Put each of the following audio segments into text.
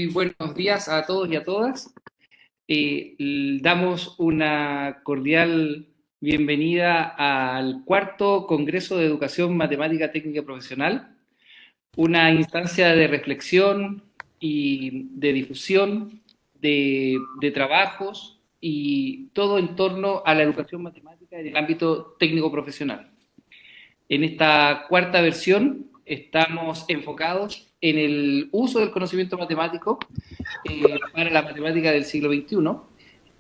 Muy buenos días a todos y a todas. Damos una cordial bienvenida al cuarto Congreso de Educación Matemática Técnica Profesional, una instancia de reflexión y de difusión de trabajos y todo en torno a la educación matemática en el ámbito técnico profesional. En esta cuarta versión estamos enfocados en el uso del conocimiento matemático para la matemática del siglo XXI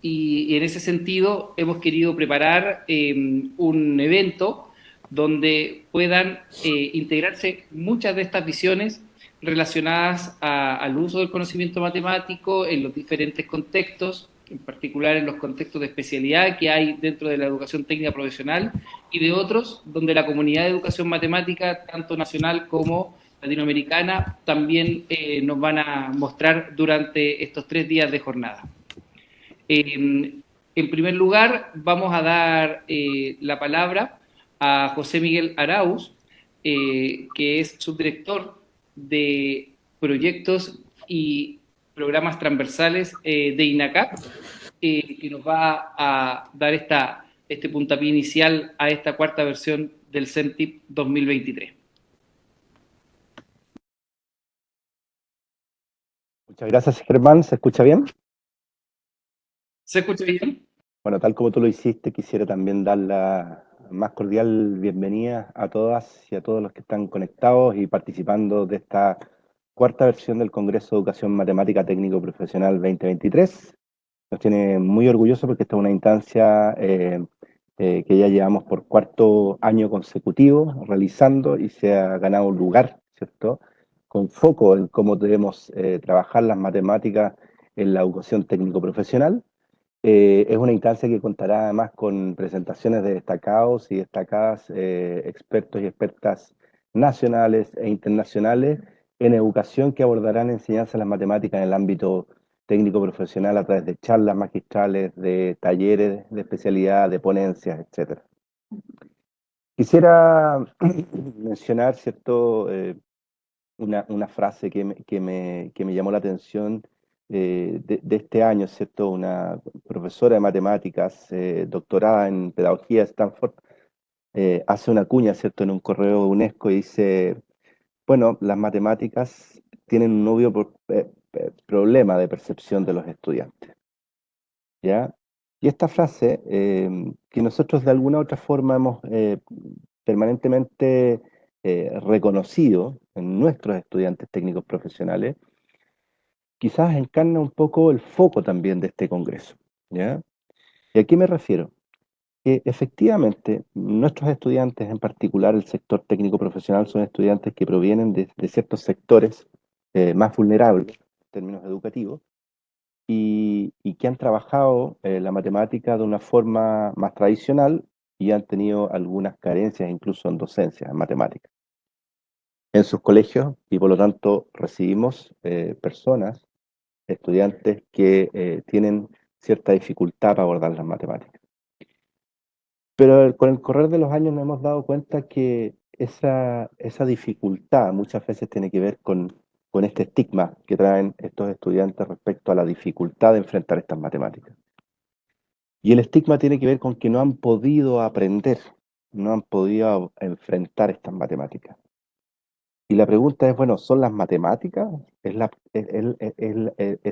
y en ese sentido hemos querido preparar un evento donde puedan integrarse muchas de estas visiones relacionadas al uso del conocimiento matemático en los diferentes contextos, en particular en los contextos de especialidad que hay dentro de la educación técnica profesional y de otros donde la comunidad de educación matemática, tanto nacional como latinoamericana, también nos van a mostrar durante estos 3 días de jornada. En primer lugar, vamos a dar la palabra a José Miguel Arauz, que es subdirector de proyectos y programas transversales de INACAP, que nos va a dar este puntapié inicial a esta cuarta versión del CENTIP 2023. Muchas gracias, Germán. ¿Se escucha bien? ¿Se escucha bien? Bueno, tal como tú lo hiciste, quisiera también dar la más cordial bienvenida a todas y a todos los que están conectados y participando de esta cuarta versión del Congreso de Educación Matemática Técnico Profesional 2023. Nos tiene muy orgullosos porque esta es una instancia que ya llevamos por cuarto año consecutivo realizando y se ha ganado un lugar, ¿cierto? Con foco en cómo debemos trabajar las matemáticas en la educación técnico profesional. Es una instancia que contará además con presentaciones de destacados y destacadas expertos y expertas nacionales e internacionales en educación que abordarán enseñanza de las matemáticas en el ámbito técnico profesional a través de charlas magistrales, de talleres de especialidad, de ponencias, etcétera. Quisiera mencionar, ¿cierto?, una frase que me llamó la atención de este año, ¿cierto? Una profesora de matemáticas, doctorada en pedagogía de Stanford, hace una cuña, ¿cierto?, en un correo de UNESCO y dice, bueno, las matemáticas tienen un obvio problema de percepción de los estudiantes, ¿ya? Y esta frase, que nosotros de alguna u otra forma hemos permanentemente reconocido en nuestros estudiantes técnicos profesionales, quizás encarna un poco el foco también de este congreso, ¿ya? ¿Y a qué me refiero? Que efectivamente nuestros estudiantes, en particular el sector técnico profesional, son estudiantes que provienen de ciertos sectores más vulnerables en términos educativos y que han trabajado la matemática de una forma más tradicional y han tenido algunas carencias incluso en docencia, en matemáticas, en sus colegios, y por lo tanto recibimos personas, estudiantes que tienen cierta dificultad para abordar las matemáticas. Pero con el correr de los años nos hemos dado cuenta que esa dificultad muchas veces tiene que ver con este estigma que traen estos estudiantes respecto a la dificultad de enfrentar estas matemáticas. Y el estigma tiene que ver con que no han podido aprender, no han podido enfrentar estas matemáticas. Y la pregunta es, bueno, ¿son las matemáticas?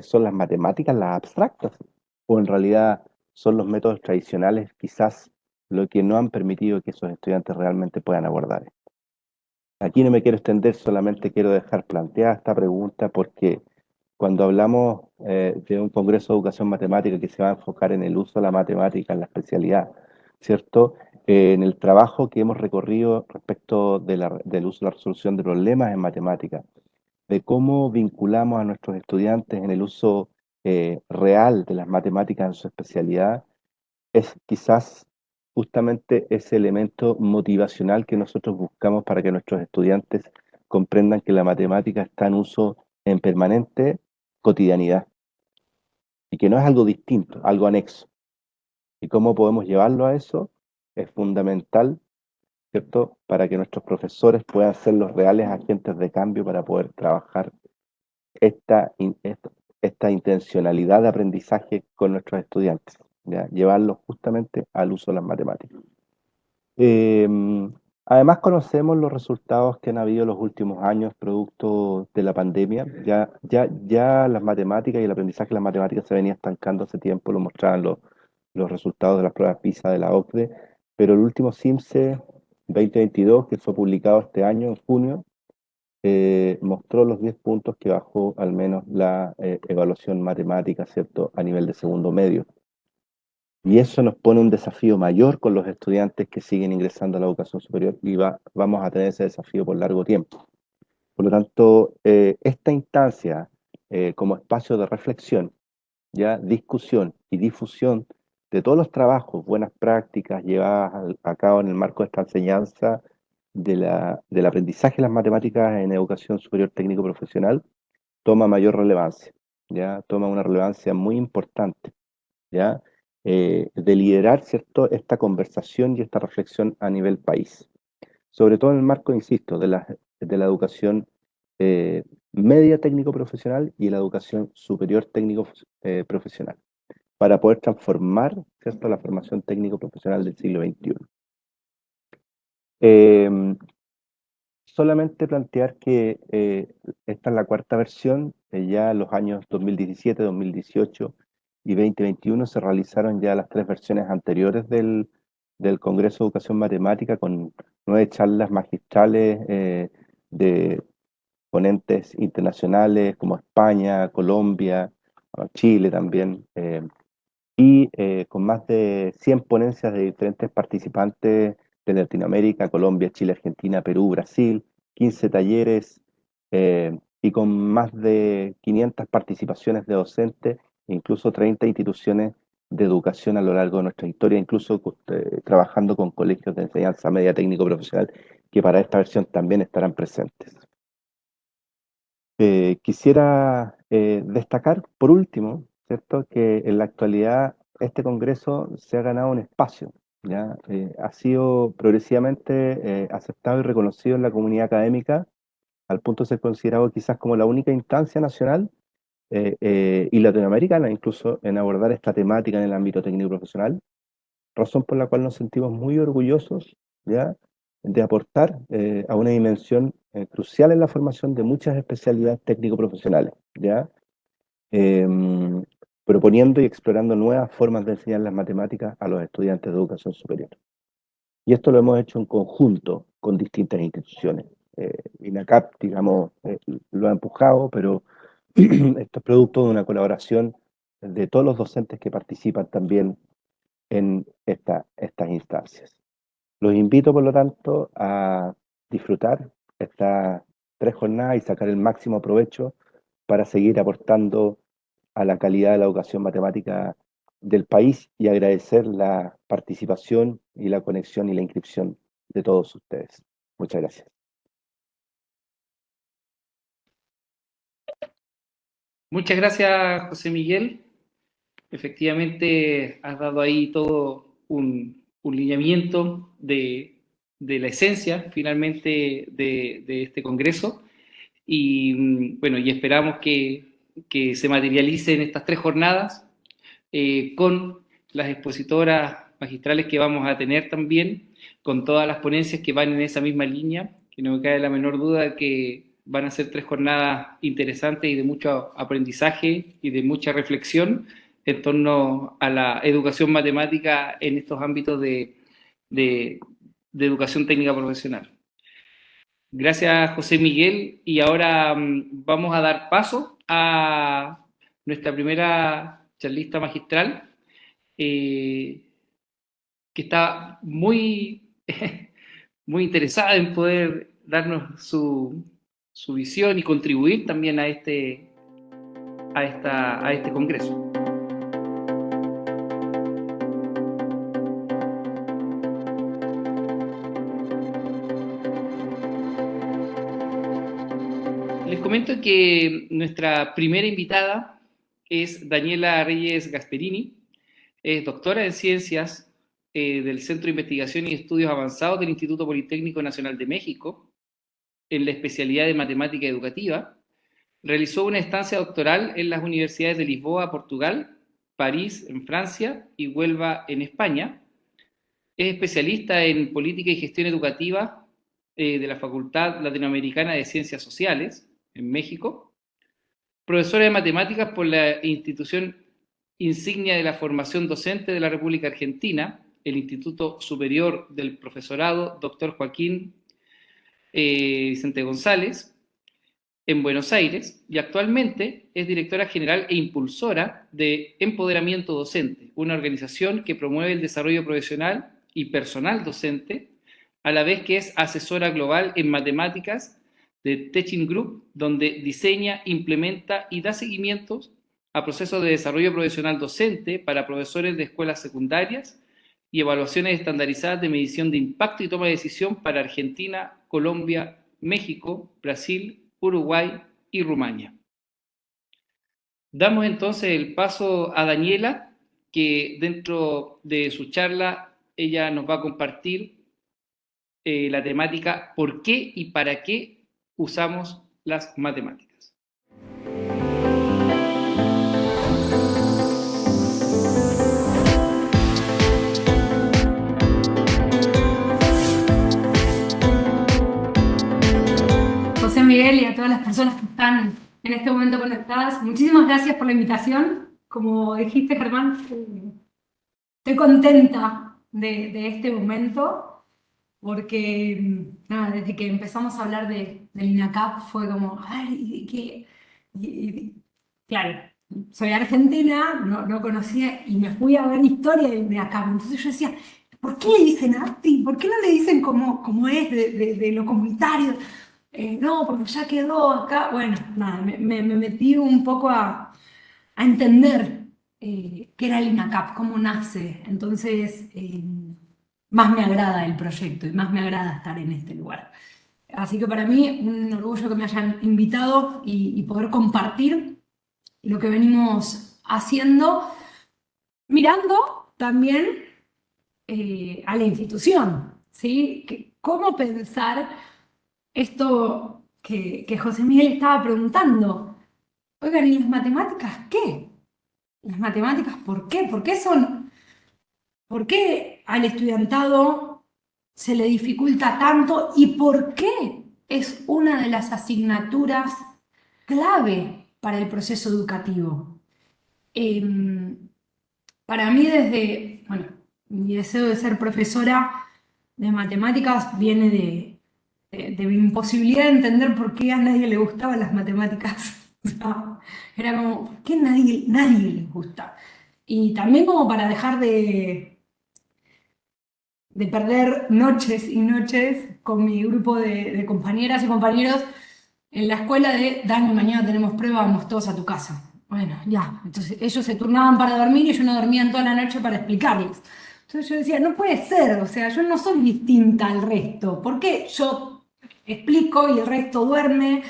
¿Son las matemáticas las abstractas? ¿O en realidad son los métodos tradicionales quizás lo que no han permitido que esos estudiantes realmente puedan abordar esto? Aquí no me quiero extender, solamente quiero dejar planteada esta pregunta porque cuando hablamos de un Congreso de Educación Matemática que se va a enfocar en el uso de la matemática en la especialidad, ¿cierto? En el trabajo que hemos recorrido respecto del uso de la resolución de problemas en matemática, de cómo vinculamos a nuestros estudiantes en el uso real de las matemáticas en su especialidad, es quizás justamente ese elemento motivacional que nosotros buscamos para que nuestros estudiantes comprendan que la matemática está en uso en permanente cotidianidad y que no es algo distinto, algo anexo. ¿Y cómo podemos llevarlo a eso? Es fundamental, ¿cierto?, para que nuestros profesores puedan ser los reales agentes de cambio para poder trabajar esta intencionalidad de aprendizaje con nuestros estudiantes, ¿ya? Llevarlos justamente al uso de las matemáticas. Eh, Además, conocemos los resultados que han habido en los últimos años producto de la pandemia. Ya las matemáticas y el aprendizaje de las matemáticas se venía estancando hace tiempo, lo mostraban los resultados de las pruebas PISA de la OCDE, pero el último CIMSE 2022, que fue publicado este año, en junio, mostró los 10 puntos que bajó al menos la evaluación matemática, ¿cierto?, a nivel de segundo medio. Y eso nos pone un desafío mayor con los estudiantes que siguen ingresando a la educación superior y vamos a tener ese desafío por largo tiempo. Por lo tanto, esta instancia como espacio de reflexión, ya discusión y difusión de todos los trabajos, buenas prácticas llevadas a cabo en el marco de esta enseñanza del aprendizaje de las matemáticas en educación superior técnico profesional, toma mayor relevancia, ya toma una relevancia muy importante, ya de liderar, ¿cierto?, esta conversación y esta reflexión a nivel país, sobre todo en el marco, insisto, de la educación eh, media técnico profesional y la educación superior técnico profesional, para poder transformar, ¿cierto?, la formación técnico profesional del siglo XXI. Solamente plantear que esta es la cuarta versión, ya en los años 2017, 2018 y 2021 se realizaron ya las tres versiones anteriores del Congreso de Educación Matemática con 9 charlas magistrales de ponentes internacionales como España, Colombia, Chile también, y con más de 100 ponencias de diferentes participantes de Latinoamérica, Colombia, Chile, Argentina, Perú, Brasil, 15 talleres y con más de 500 participaciones de docentes, incluso 30 instituciones de educación a lo largo de nuestra historia, incluso trabajando con colegios de enseñanza media técnico profesional que para esta versión también estarán presentes. Quisiera destacar, por último, ¿cierto?, que en la actualidad este Congreso se ha ganado un espacio, ¿ya? Ha sido progresivamente aceptado y reconocido en la comunidad académica, al punto de ser considerado quizás como la única instancia nacional y latinoamericana incluso en abordar esta temática en el ámbito técnico profesional, razón por la cual nos sentimos muy orgullosos, ¿ya?, de aportar a una dimensión crucial en la formación de muchas especialidades técnico-profesionales, ¿ya? Em, Proponiendo y explorando nuevas formas de enseñar las matemáticas a los estudiantes de educación superior. Y esto lo hemos hecho en conjunto con distintas instituciones. INACAP, digamos, lo ha empujado, pero esto es producto de una colaboración de todos los docentes que participan también en estas instancias. Los invito, por lo tanto, a disfrutar estas 3 jornadas y sacar el máximo provecho para seguir aportando a la calidad de la educación matemática del país y agradecer la participación y la conexión y la inscripción de todos ustedes. Muchas gracias. Muchas gracias, José Miguel. Efectivamente, has dado ahí todo un lineamiento de la esencia, finalmente, de este Congreso. Y bueno, y esperamos que se materialicen estas 3 jornadas con las expositoras magistrales que vamos a tener también, con todas las ponencias que van en esa misma línea, que no me cabe la menor duda que van a ser 3 jornadas interesantes y de mucho aprendizaje y de mucha reflexión en torno a la educación matemática en estos ámbitos de, de educación técnica profesional. Gracias, José Miguel. Y ahora vamos a dar paso a nuestra primera charlista magistral, eh, que está muy, muy interesada en poder darnos su visión y contribuir también a este congreso. Les comento que nuestra primera invitada es Daniela Reyes Gasperini, es doctora en Ciencias del Centro de Investigación y Estudios Avanzados del Instituto Politécnico Nacional de México, en la especialidad de Matemática Educativa. Realizó una estancia doctoral en las universidades de Lisboa, Portugal, París, en Francia, y Huelva, en España. Es especialista en política y gestión educativa de la Facultad Latinoamericana de Ciencias Sociales, en México. Profesora de matemáticas por la institución insignia de la formación docente de la República Argentina, el Instituto Superior del Profesorado, Dr. Joaquín Vicente González, en Buenos Aires, y actualmente es directora general e impulsora de Empoderamiento Docente, una organización que promueve el desarrollo profesional y personal docente, a la vez que es asesora global en matemáticas de Teaching Group, donde diseña, implementa y da seguimientos a procesos de desarrollo profesional docente para profesores de escuelas secundarias y evaluaciones estandarizadas de medición de impacto y toma de decisión para Argentina, Colombia, México, Brasil, Uruguay y Rumania. Damos entonces el paso a Daniela, que dentro de su charla ella nos va a compartir la temática ¿por qué y para qué usamos las matemáticas? José Miguel y a todas las personas que están en este momento conectadas, muchísimas gracias por la invitación. Como dijiste, Germán, estoy contenta de este momento porque nada, desde que empezamos a hablar del INACAP fue como, a ver, ¿y qué? Claro, soy argentina, no conocía y me fui a ver historia del INACAP. Entonces yo decía, ¿por qué le dicen ASTI? ¿Por qué no le dicen como es de lo comunitario? No, porque ya quedó acá. Bueno, nada, me metí un poco a entender qué era el INACAP, cómo nace. Entonces, más me agrada el proyecto y más me agrada estar en este lugar. Así que para mí, un orgullo que me hayan invitado y poder compartir lo que venimos haciendo, mirando también a la institución, ¿sí? ¿Cómo pensar esto que José Miguel estaba preguntando? Oigan, ¿y las matemáticas qué? ¿Las matemáticas por qué? ¿Por qué al estudiantado se le dificulta tanto y por qué es una de las asignaturas clave para el proceso educativo? Para mí bueno, mi deseo de ser profesora de matemáticas viene de mi imposibilidad de entender por qué a nadie le gustaban las matemáticas. O sea, era como, ¿por qué nadie les gusta? Y también como para dejar de perder noches y noches con mi grupo de compañeras y compañeros en la escuela de, Dani, mañana tenemos prueba, vamos todos a tu casa. Bueno, ya. Entonces ellos se turnaban para dormir y yo no dormía en toda la noche para explicarles. Entonces yo decía, no puede ser, o sea, yo no soy distinta al resto. ¿Por qué yo explico y el resto duerme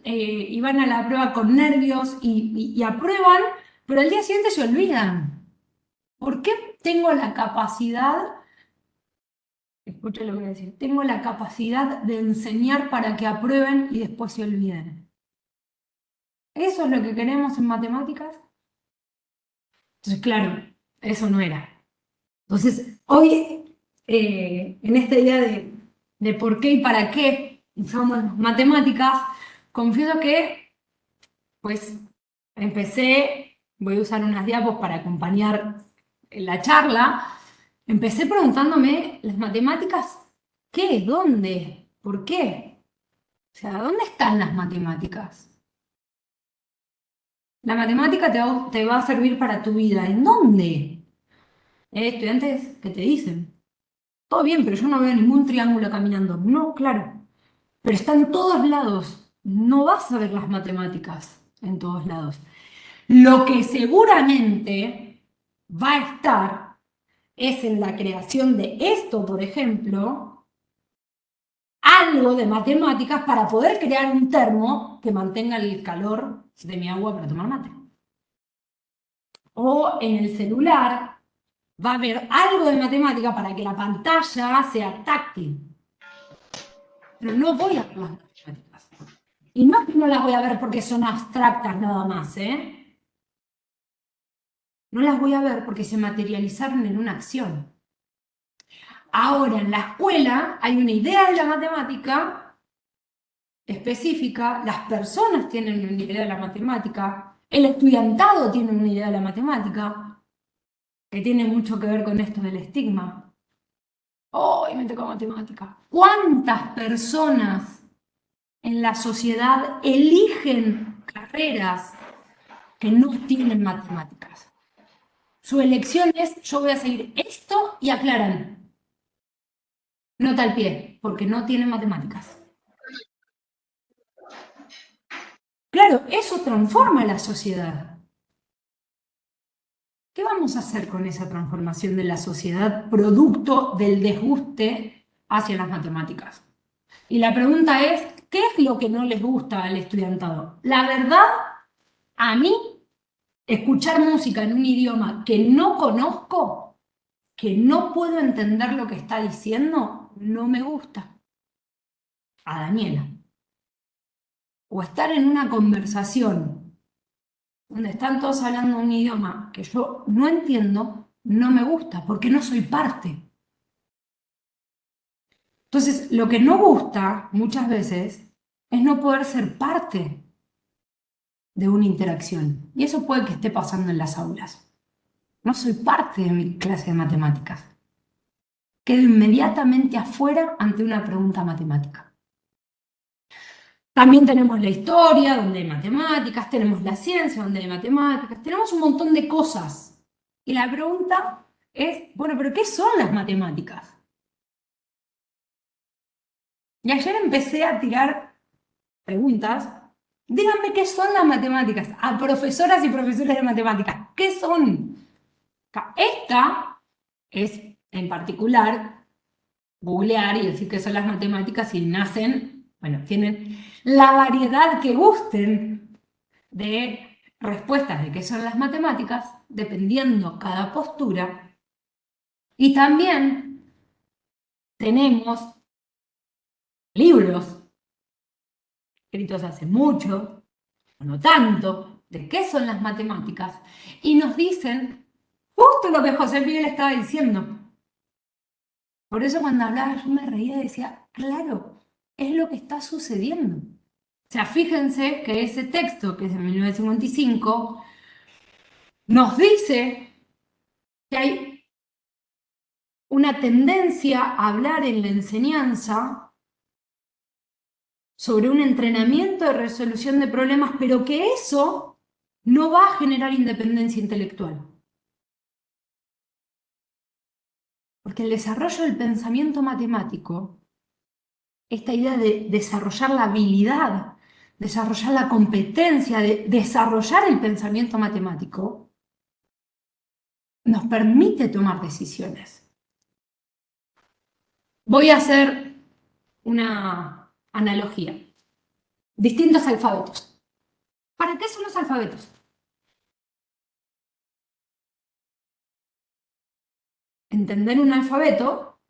y van a la prueba con nervios y aprueban, pero al día siguiente se olvidan? ¿Por qué tengo la capacidad, escuchen lo que voy a decir, tengo la capacidad de enseñar para que aprueben y después se olviden? ¿Eso es lo que queremos en matemáticas? Entonces, claro, eso no era. Entonces, hoy, en esta idea de por qué y para qué usamos matemáticas, confieso que, pues, voy a usar unas diapos para acompañar la charla, empecé preguntándome, ¿las matemáticas qué? ¿Dónde? ¿Por qué? O sea, ¿dónde están las matemáticas? La matemática te va a servir para tu vida. ¿En dónde? Estudiantes que te dicen, todo bien, pero yo no veo ningún triángulo caminando. No, claro, pero está en todos lados. No vas a ver las matemáticas en todos lados. Lo que seguramente va a estar es en la creación de esto, por ejemplo, algo de matemáticas para poder crear un termo que mantenga el calor de mi agua para tomar mate. O en el celular va a haber algo de matemática para que la pantalla sea táctil. Pero no voy a ver las matemáticas. Y no es que no las voy a ver porque son abstractas nada más, ¿eh? No las voy a ver porque se materializaron en una acción. Ahora, en la escuela hay una idea de la matemática específica, las personas tienen una idea de la matemática, el estudiantado tiene una idea de la matemática, que tiene mucho que ver con esto del estigma. ¡Oh, me tocó matemática! ¿Cuántas personas en la sociedad eligen carreras que no tienen matemáticas? Su elección es, yo voy a seguir esto y aclaran. Nota al pie, porque no tienen matemáticas. Claro, eso transforma la sociedad. ¿Qué vamos a hacer con esa transformación de la sociedad producto del desguste hacia las matemáticas? Y la pregunta es, ¿qué es lo que no les gusta al estudiantado? La verdad, a mí, escuchar música en un idioma que no conozco, que no puedo entender lo que está diciendo, no me gusta. A Daniela. O estar en una conversación donde están todos hablando un idioma que yo no entiendo, no me gusta, porque no soy parte. Entonces, lo que no gusta muchas veces es no poder ser parte de una interacción. Y eso puede que esté pasando en las aulas. No soy parte de mi clase de matemáticas. Quedo inmediatamente afuera ante una pregunta matemática. También tenemos la historia, donde hay matemáticas, tenemos la ciencia, donde hay matemáticas, tenemos un montón de cosas. Y la pregunta es, bueno, ¿pero qué son las matemáticas? Y ayer empecé a tirar preguntas. Díganme qué son las matemáticas. A profesoras y profesores de matemáticas, ¿qué son? Esta es, en particular, googlear y decir qué son las matemáticas y nacen, bueno, tienen la variedad que gusten de respuestas de qué son las matemáticas, dependiendo cada postura. Y también tenemos libros escritos hace mucho, no tanto, de qué son las matemáticas, y nos dicen justo lo que José Miguel estaba diciendo. Por eso cuando hablaba yo me reía y decía, claro, es lo que está sucediendo. O sea, fíjense que ese texto, que es de 1955, nos dice que hay una tendencia a hablar en la enseñanza sobre un entrenamiento de resolución de problemas, pero que eso no va a generar independencia intelectual. Porque el desarrollo del pensamiento matemático, esta idea de desarrollar la habilidad, desarrollar la competencia, de desarrollar el pensamiento matemático, nos permite tomar decisiones. Voy a hacer una analogía. Distintos alfabetos. ¿Para qué son los alfabetos? Entender un alfabeto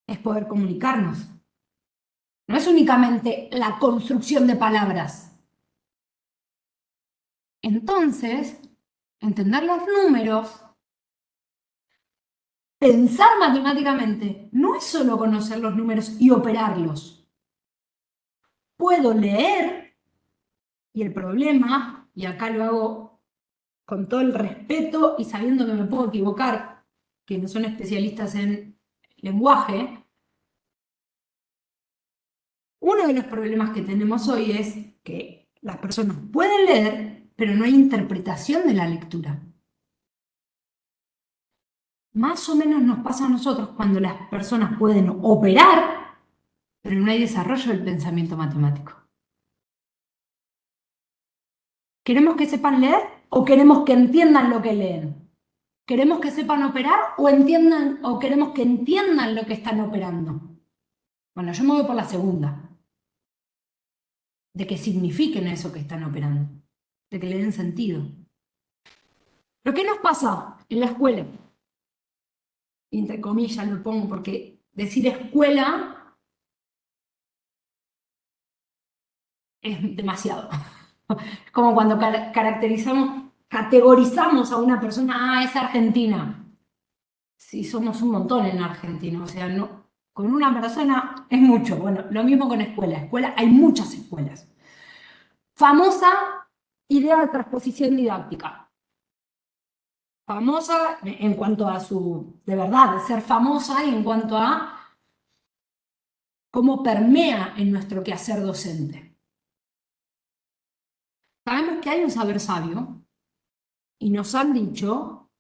es poder comunicarnos. No es únicamente la construcción de palabras. Entonces, entender los números, pensar matemáticamente, no es solo conocer los números y operarlos. Puedo leer, y el problema, y acá lo hago con todo el respeto y sabiendo que me puedo equivocar, que no son especialistas en lenguaje, uno de los problemas que tenemos hoy es que las personas pueden leer, pero no hay interpretación de la lectura. Más o menos nos pasa a nosotros cuando las personas pueden operar, pero no hay desarrollo del pensamiento matemático. ¿Queremos que sepan leer o queremos que entiendan lo que leen? ¿Queremos que sepan operar o queremos que entiendan lo que están operando? Bueno, yo me voy por la segunda. De que signifiquen eso que están operando. De que le den sentido. ¿Pero qué nos pasa en la escuela? Y entre comillas lo pongo porque decir escuela es demasiado. Es como cuando categorizamos a una persona, es argentina. Sí, somos un montón en Argentina, o sea, no, con una persona es mucho. Bueno, lo mismo con escuela, hay muchas escuelas. Famosa idea de transposición didáctica. Famosa en cuanto a de verdad, de ser famosa y en cuanto a cómo permea en nuestro quehacer docente. Sabemos que hay un saber sabio y nos han dicho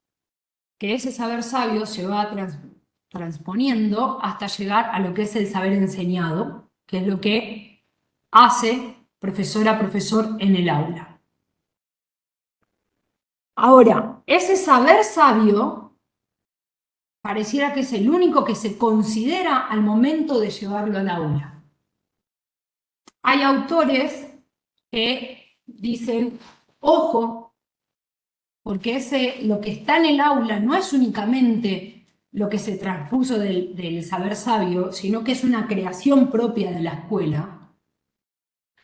que ese saber sabio se va transponiendo hasta llegar a lo que es el saber enseñado, que es lo que hace profesor a profesor en el aula. Ahora, ese saber sabio pareciera que es el único que se considera al momento de llevarlo al aula. Hay autores que dicen, ojo, porque lo que está en el aula no es únicamente lo que se transpuso del saber sabio, sino que es una creación propia de la escuela.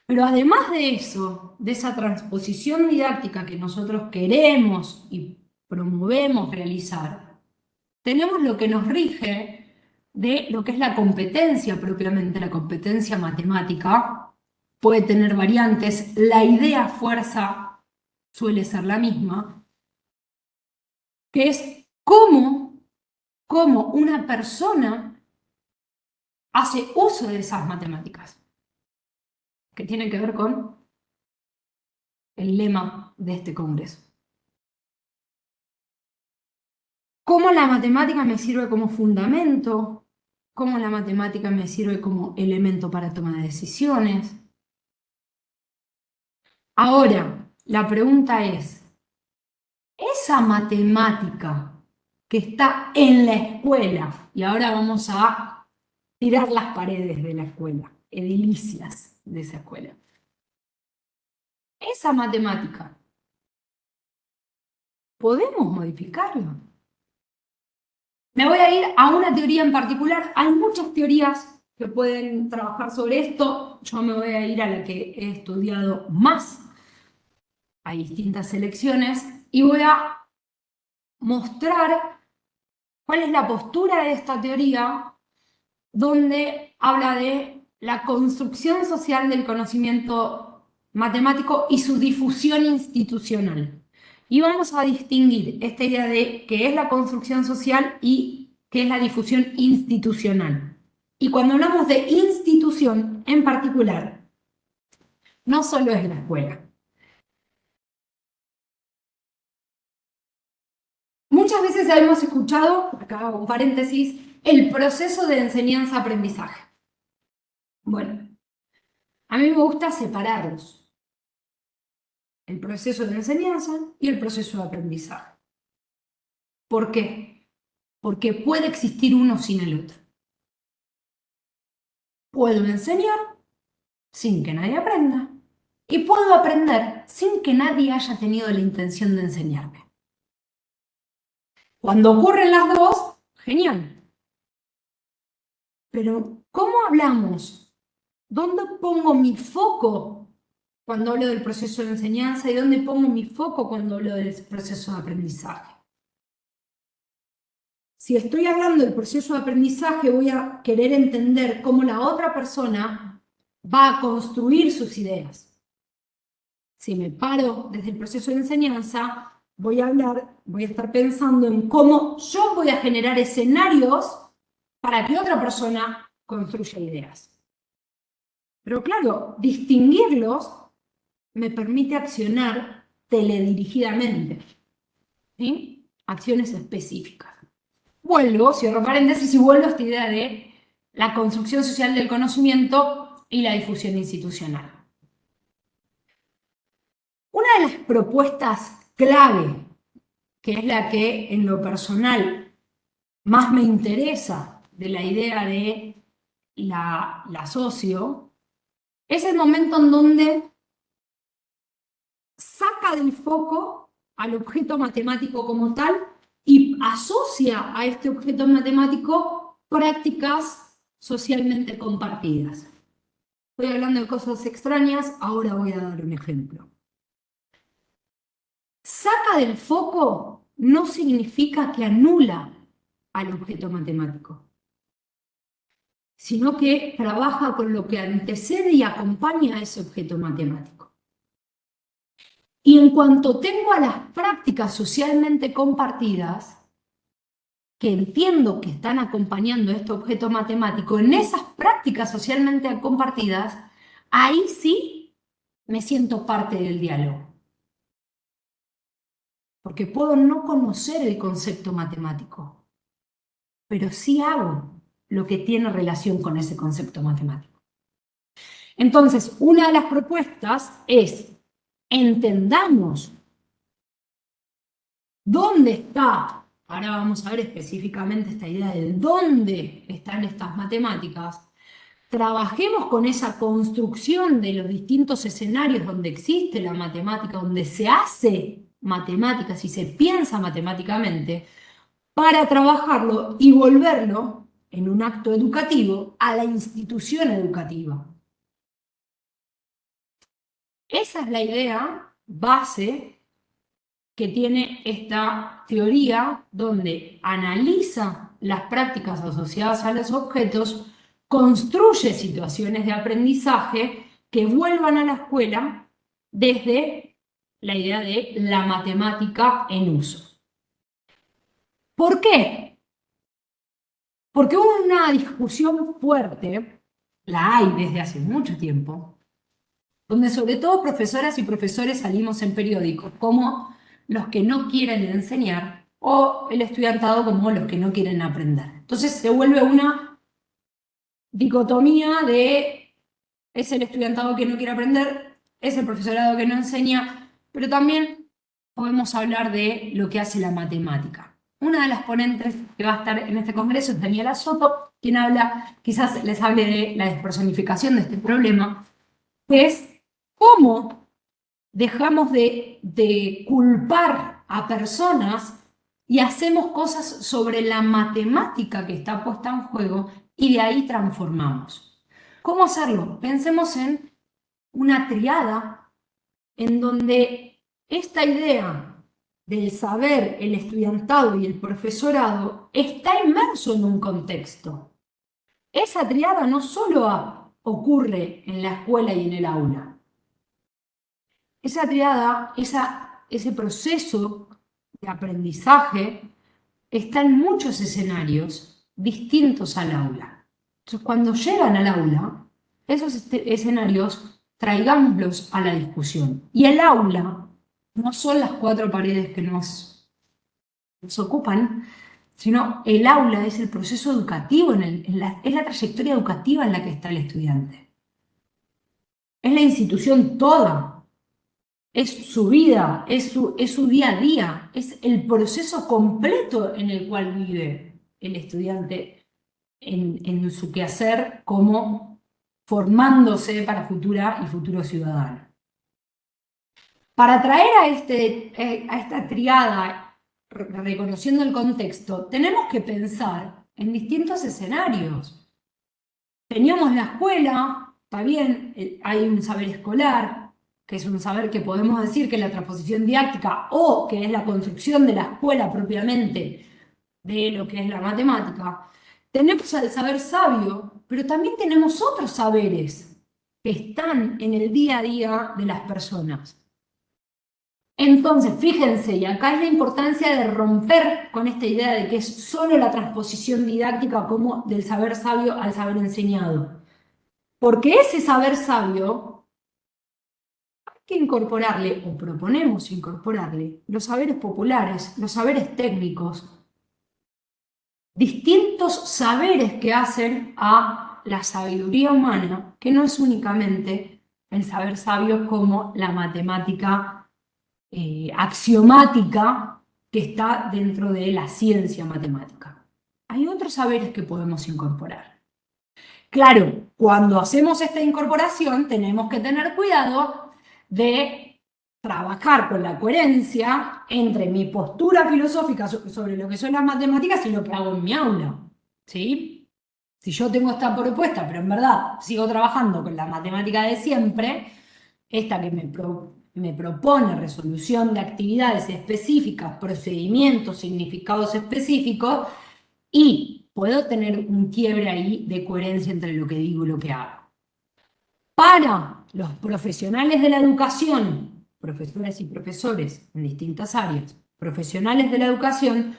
Pero además de eso, de esa transposición didáctica que nosotros queremos y promovemos realizar, tenemos lo que nos rige de lo que es la competencia propiamente, la competencia matemática. Puede tener variantes, la idea fuerza suele ser la misma, que es cómo una persona hace uso de esas matemáticas, que tiene que ver con el lema de este congreso. Cómo la matemática me sirve como fundamento, cómo la matemática me sirve como elemento para toma de decisiones. Ahora, la pregunta es, esa matemática que está en la escuela, y ahora vamos a tirar las paredes de la escuela, edilicias de esa escuela. Esa matemática, ¿podemos modificarla? Me voy a ir a una teoría en particular. Hay muchas teorías que pueden trabajar sobre esto. Yo me voy a ir a la que he estudiado más. Hay distintas selecciones y voy a mostrar cuál es la postura de esta teoría, donde habla de la construcción social del conocimiento matemático y su difusión institucional. Y vamos a distinguir esta idea de qué es la construcción social y qué es la difusión institucional. Y cuando hablamos de institución en particular, no solo es la escuela. Muchas veces hemos escuchado, acá hago un paréntesis, el proceso de enseñanza-aprendizaje. Bueno, a mí me gusta separarlos. El proceso de enseñanza y el proceso de aprendizaje. ¿Por qué? Porque puede existir uno sin el otro. Puedo enseñar sin que nadie aprenda y puedo aprender sin que nadie haya tenido la intención de enseñarme. Cuando ocurren las dos, genial. Pero, ¿cómo hablamos? ¿Dónde pongo mi foco cuando hablo del proceso de enseñanza y dónde pongo mi foco cuando hablo del proceso de aprendizaje? Si estoy hablando del proceso de aprendizaje, voy a querer entender cómo la otra persona va a construir sus ideas. Si me paro desde el proceso de enseñanza, voy a estar pensando en cómo yo voy a generar escenarios para que otra persona construya ideas. Pero claro, distinguirlos me permite accionar teledirigidamente, ¿sí? Acciones específicas. Vuelvo, cierro paréntesis y vuelvo a esta idea de la construcción social del conocimiento y la difusión institucional. Una de las propuestas clave, que es la que en lo personal más me interesa de la idea de la socio, es el momento en donde saca del foco al objeto matemático como tal y asocia a este objeto matemático prácticas socialmente compartidas. Estoy hablando de cosas extrañas, ahora voy a dar un ejemplo. Saca del foco no significa que anula al objeto matemático, sino que trabaja con lo que antecede y acompaña a ese objeto matemático. Y en cuanto tengo a las prácticas socialmente compartidas, que entiendo que están acompañando este objeto matemático, en esas prácticas socialmente compartidas, ahí sí me siento parte del diálogo. Porque puedo no conocer el concepto matemático, pero sí hago lo que tiene relación con ese concepto matemático. Entonces, una de las propuestas es entendamos dónde está, ahora vamos a ver específicamente esta idea de dónde están estas matemáticas, trabajemos con esa construcción de los distintos escenarios donde existe la matemática, donde se hace matemáticas y se piensa matemáticamente, para trabajarlo y volverlo en un acto educativo a la institución educativa. Esa es la idea base que tiene esta teoría, donde analiza las prácticas asociadas a los objetos, construye situaciones de aprendizaje que vuelvan a la escuela desde la idea de la matemática en uso. ¿Por qué? Porque hubo una discusión fuerte, la hay desde hace mucho tiempo, donde sobre todo profesoras y profesores salimos en periódicos como los que no quieren enseñar o el estudiantado como los que no quieren aprender. Entonces se vuelve una dicotomía de es el estudiantado que no quiere aprender, es el profesorado que no enseña, pero también podemos hablar de lo que hace la matemática. Una de las ponentes que va a estar en este congreso es Daniela Soto, quien habla, quizás les hable de la despersonificación de este problema, que es cómo dejamos de culpar a personas y hacemos cosas sobre la matemática que está puesta en juego y de ahí transformamos. ¿Cómo hacerlo? Pensemos en una triada en donde esta idea del saber, el estudiantado y el profesorado está inmerso en un contexto. Esa triada no solo ocurre en la escuela y en el aula. Esa triada, ese proceso de aprendizaje está en muchos escenarios distintos al aula. Entonces, cuando llegan al aula, esos escenarios traigámoslos a la discusión. Y el aula no son las cuatro paredes que nos ocupan, sino el aula es el proceso educativo, es la trayectoria educativa en la que está el estudiante. Es la institución toda, es su vida, es su día a día, es el proceso completo en el cual vive el estudiante en su quehacer como formándose para futura y futuro ciudadano. Para traer a esta triada, reconociendo el contexto, tenemos que pensar en distintos escenarios. Teníamos la escuela, está bien, hay un saber escolar, que es un saber que podemos decir que es la transposición didáctica o que es la construcción de la escuela propiamente de lo que es la matemática. Tenemos el saber sabio, pero también tenemos otros saberes que están en el día a día de las personas. Entonces, fíjense, y acá es la importancia de romper con esta idea de que es solo la transposición didáctica como del saber sabio al saber enseñado. Porque ese saber sabio hay que incorporarle, o proponemos incorporarle, los saberes populares, los saberes técnicos, distintos saberes que hacen a la sabiduría humana, que no es únicamente el saber sabio como la matemática axiomática que está dentro de la ciencia matemática. Hay otros saberes que podemos incorporar. Claro, cuando hacemos esta incorporación tenemos que tener cuidado de trabajar con la coherencia entre mi postura filosófica sobre lo que son las matemáticas y lo que hago en mi aula, ¿sí? Si yo tengo esta propuesta, pero en verdad sigo trabajando con la matemática de siempre, esta que me propone resolución de actividades específicas, procedimientos, significados específicos, y puedo tener un quiebre ahí de coherencia entre lo que digo y lo que hago. Para los profesionales de la educación, profesoras y profesores en distintas áreas, profesionales de la educación,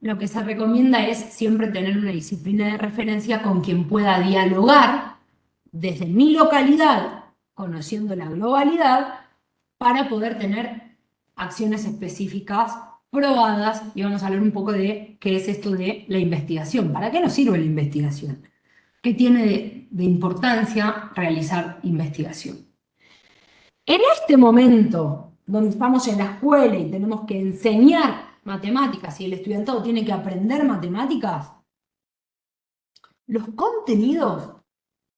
lo que se recomienda es siempre tener una disciplina de referencia con quien pueda dialogar desde mi localidad, conociendo la globalidad, para poder tener acciones específicas probadas, y vamos a hablar un poco de qué es esto de la investigación. ¿Para qué nos sirve la investigación? ¿Qué tiene de importancia realizar investigación? En este momento, donde estamos en la escuela y tenemos que enseñar matemáticas y el estudiantado tiene que aprender matemáticas, los contenidos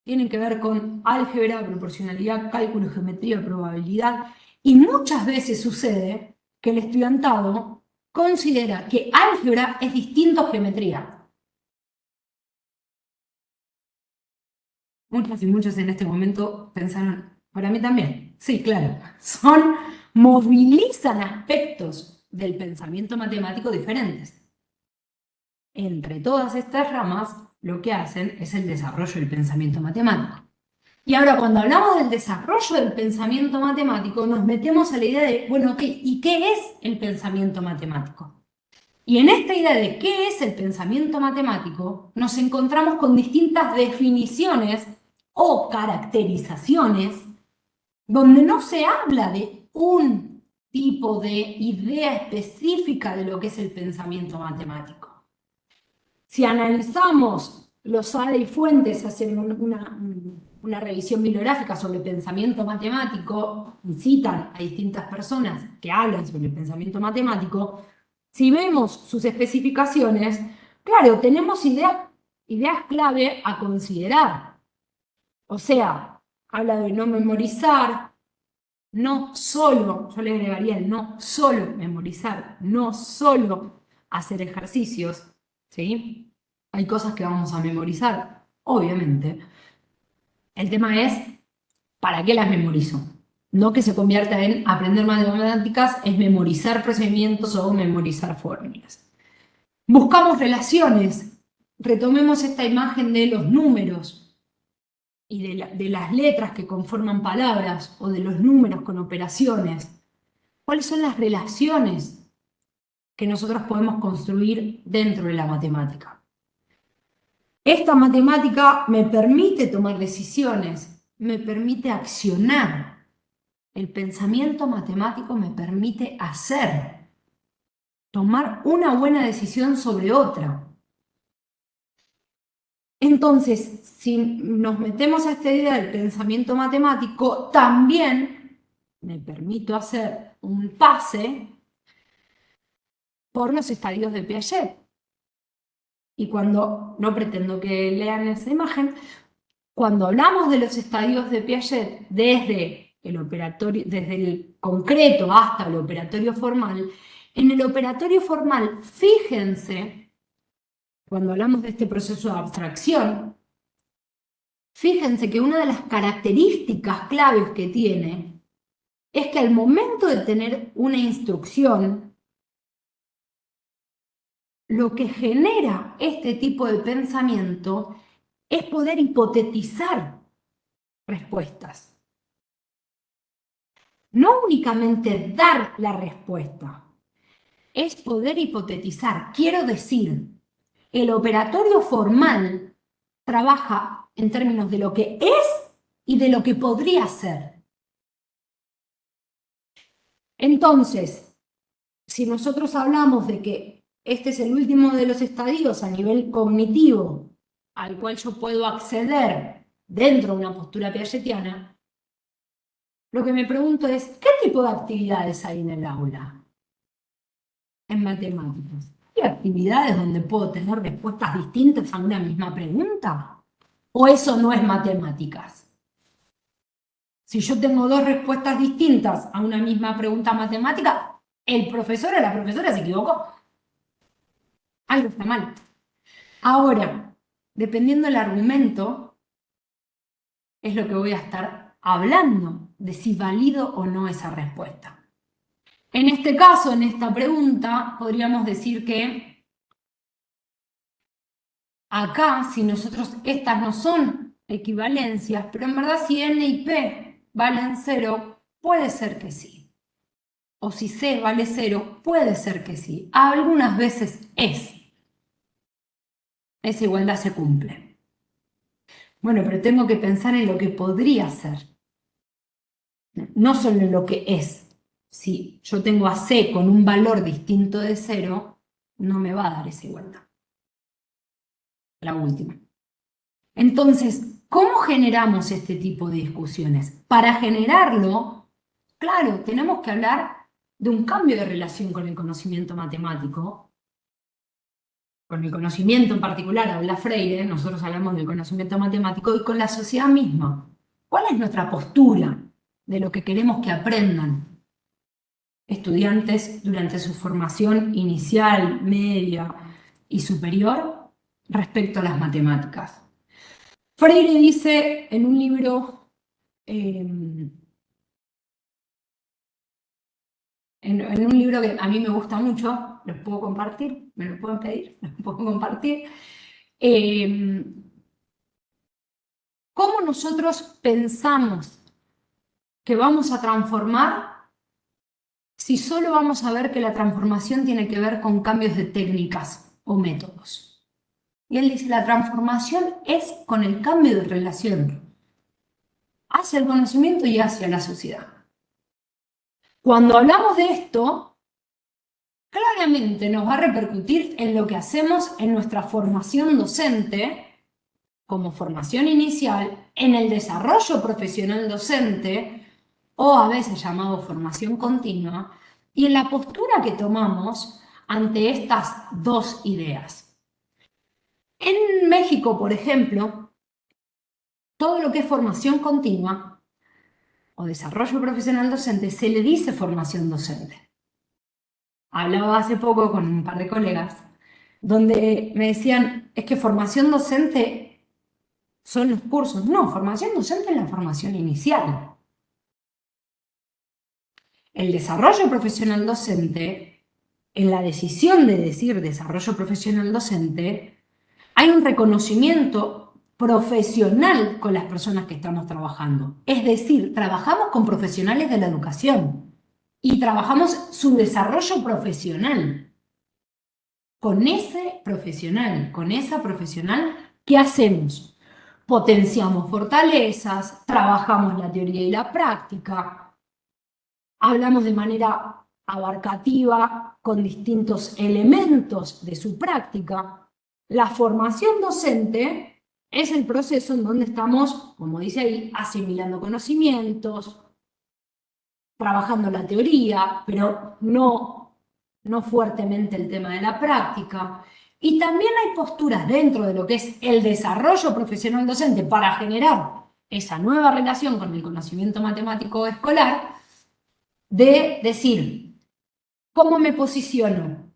tienen que ver con álgebra, proporcionalidad, cálculo, geometría, probabilidad, y muchas veces sucede que el estudiantado considera que álgebra es distinto a geometría. Muchas y muchos en este momento pensaron, para mí también, sí, claro, movilizan aspectos del pensamiento matemático diferentes. Entre todas estas ramas, lo que hacen es el desarrollo del pensamiento matemático. Y ahora, cuando hablamos del desarrollo del pensamiento matemático, nos metemos a la idea de, bueno, ok, ¿y qué es el pensamiento matemático? Y en esta idea de qué es el pensamiento matemático, nos encontramos con distintas definiciones o caracterizaciones donde no se habla de un tipo de idea específica de lo que es el pensamiento matemático. Si analizamos los Ada y Fuentes, hacen una revisión bibliográfica sobre pensamiento matemático y citan a distintas personas que hablan sobre el pensamiento matemático, si vemos sus especificaciones, claro, tenemos ideas clave a considerar. O sea, habla de no memorizar, no solo, yo le agregaría el no solo memorizar, no solo hacer ejercicios, ¿sí? Hay cosas que vamos a memorizar, obviamente. El tema es, ¿para qué las memorizo? No que se convierta en aprender matemáticas, es memorizar procedimientos o memorizar fórmulas. Buscamos relaciones, retomemos esta imagen de los números y de las letras que conforman palabras o de los números con operaciones. ¿Cuáles son las relaciones que nosotros podemos construir dentro de la matemática? Esta matemática me permite tomar decisiones, me permite accionar. El pensamiento matemático me permite hacer, tomar una buena decisión sobre otra. Entonces, si nos metemos a esta idea del pensamiento matemático, también me permito hacer un pase por los estadios de Piaget. Y cuando, no pretendo que lean esa imagen, cuando hablamos de los estadios de Piaget, desde el concreto hasta el operatorio formal, en el operatorio formal, fíjense, cuando hablamos de este proceso de abstracción, fíjense que una de las características claves que tiene es que al momento de tener una instrucción, lo que genera este tipo de pensamiento es poder hipotetizar respuestas. No únicamente dar la respuesta, es poder hipotetizar. Quiero decir, el operatorio formal trabaja en términos de lo que es y de lo que podría ser. Entonces, si nosotros hablamos de que este es el último de los estadios a nivel cognitivo al cual yo puedo acceder dentro de una postura piagetiana, lo que me pregunto es, ¿qué tipo de actividades hay en el aula? En matemáticas. ¿Hay actividades donde puedo tener respuestas distintas a una misma pregunta? ¿O eso no es matemáticas? Si yo tengo dos respuestas distintas a una misma pregunta matemática, el profesor o la profesora se equivocó. Algo está mal. Ahora, dependiendo del argumento, es lo que voy a estar hablando de si valido o no esa respuesta. En este caso, en esta pregunta, podríamos decir que acá, si nosotros, estas no son equivalencias, pero en verdad si n y p valen 0, puede ser que sí. O si c vale 0, puede ser que sí. Algunas veces es. Esa igualdad se cumple. Bueno, pero tengo que pensar en lo que podría ser. No solo en lo que es. Si yo tengo a c con un valor distinto de 0, no me va a dar esa igualdad. La última. Entonces, ¿cómo generamos este tipo de discusiones? Para generarlo, claro, tenemos que hablar de un cambio de relación con el conocimiento matemático. Con el conocimiento en particular habla Freire, nosotros hablamos del conocimiento matemático, y con la sociedad misma. ¿Cuál es nuestra postura de lo que queremos que aprendan estudiantes durante su formación inicial, media y superior respecto a las matemáticas? Freire dice en un libro, en un libro que a mí me gusta mucho, los puedo compartir, me lo pueden pedir, los puedo compartir, cómo nosotros pensamos que vamos a transformar si solo vamos a ver que la transformación tiene que ver con cambios de técnicas o métodos. Y él dice, la transformación es con el cambio de relación hacia el conocimiento y hacia la sociedad. Cuando hablamos de esto, claramente nos va a repercutir en lo que hacemos en nuestra formación docente, como formación inicial, en el desarrollo profesional docente, o a veces llamado formación continua, y en la postura que tomamos ante estas dos ideas. En México, por ejemplo, todo lo que es formación continua o desarrollo profesional docente se le dice formación docente. Hablaba hace poco con un par de colegas donde me decían, es que formación docente son los cursos. No, formación docente es la formación inicial. El desarrollo profesional docente, en la decisión de decir desarrollo profesional docente, hay un reconocimiento profesional con las personas que estamos trabajando. Es decir, trabajamos con profesionales de la educación y trabajamos su desarrollo profesional. Con ese profesional, con esa profesional, ¿qué hacemos? Potenciamos fortalezas, trabajamos la teoría y la práctica, hablamos de manera abarcativa con distintos elementos de su práctica. La formación docente es el proceso en donde estamos, como dice ahí, asimilando conocimientos, trabajando la teoría, pero no fuertemente el tema de la práctica. Y también hay posturas dentro de lo que es el desarrollo profesional docente para generar esa nueva relación con el conocimiento matemático escolar, de decir, ¿cómo me posiciono?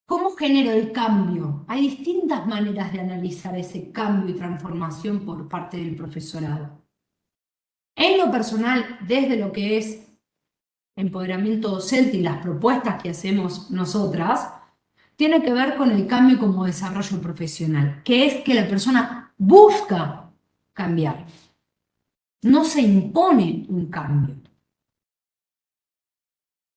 ¿Cómo genero el cambio? Hay distintas maneras de analizar ese cambio y transformación por parte del profesorado. En lo personal, desde lo que es empoderamiento docente y las propuestas que hacemos nosotras, tiene que ver con el cambio como desarrollo profesional, que es que la persona busca cambiar. No se impone un cambio.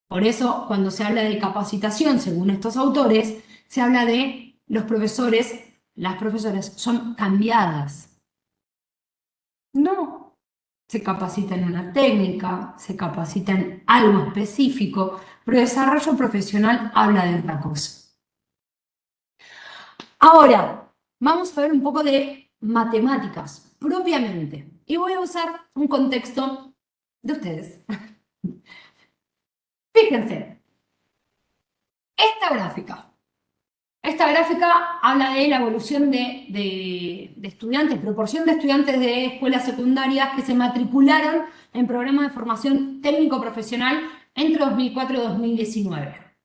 Por eso, cuando se habla de capacitación, según estos autores, se habla de los profesores, las profesoras son cambiadas. No, se capacita en una técnica, se capacita en algo específico, pero desarrollo profesional habla de otra cosa. Ahora, vamos a ver un poco de matemáticas, propiamente. Y voy a usar un contexto de ustedes. Fíjense, esta gráfica habla de la evolución de estudiantes, proporción de estudiantes de escuelas secundarias que se matricularon en programas de formación técnico-profesional entre 2004 y 2019.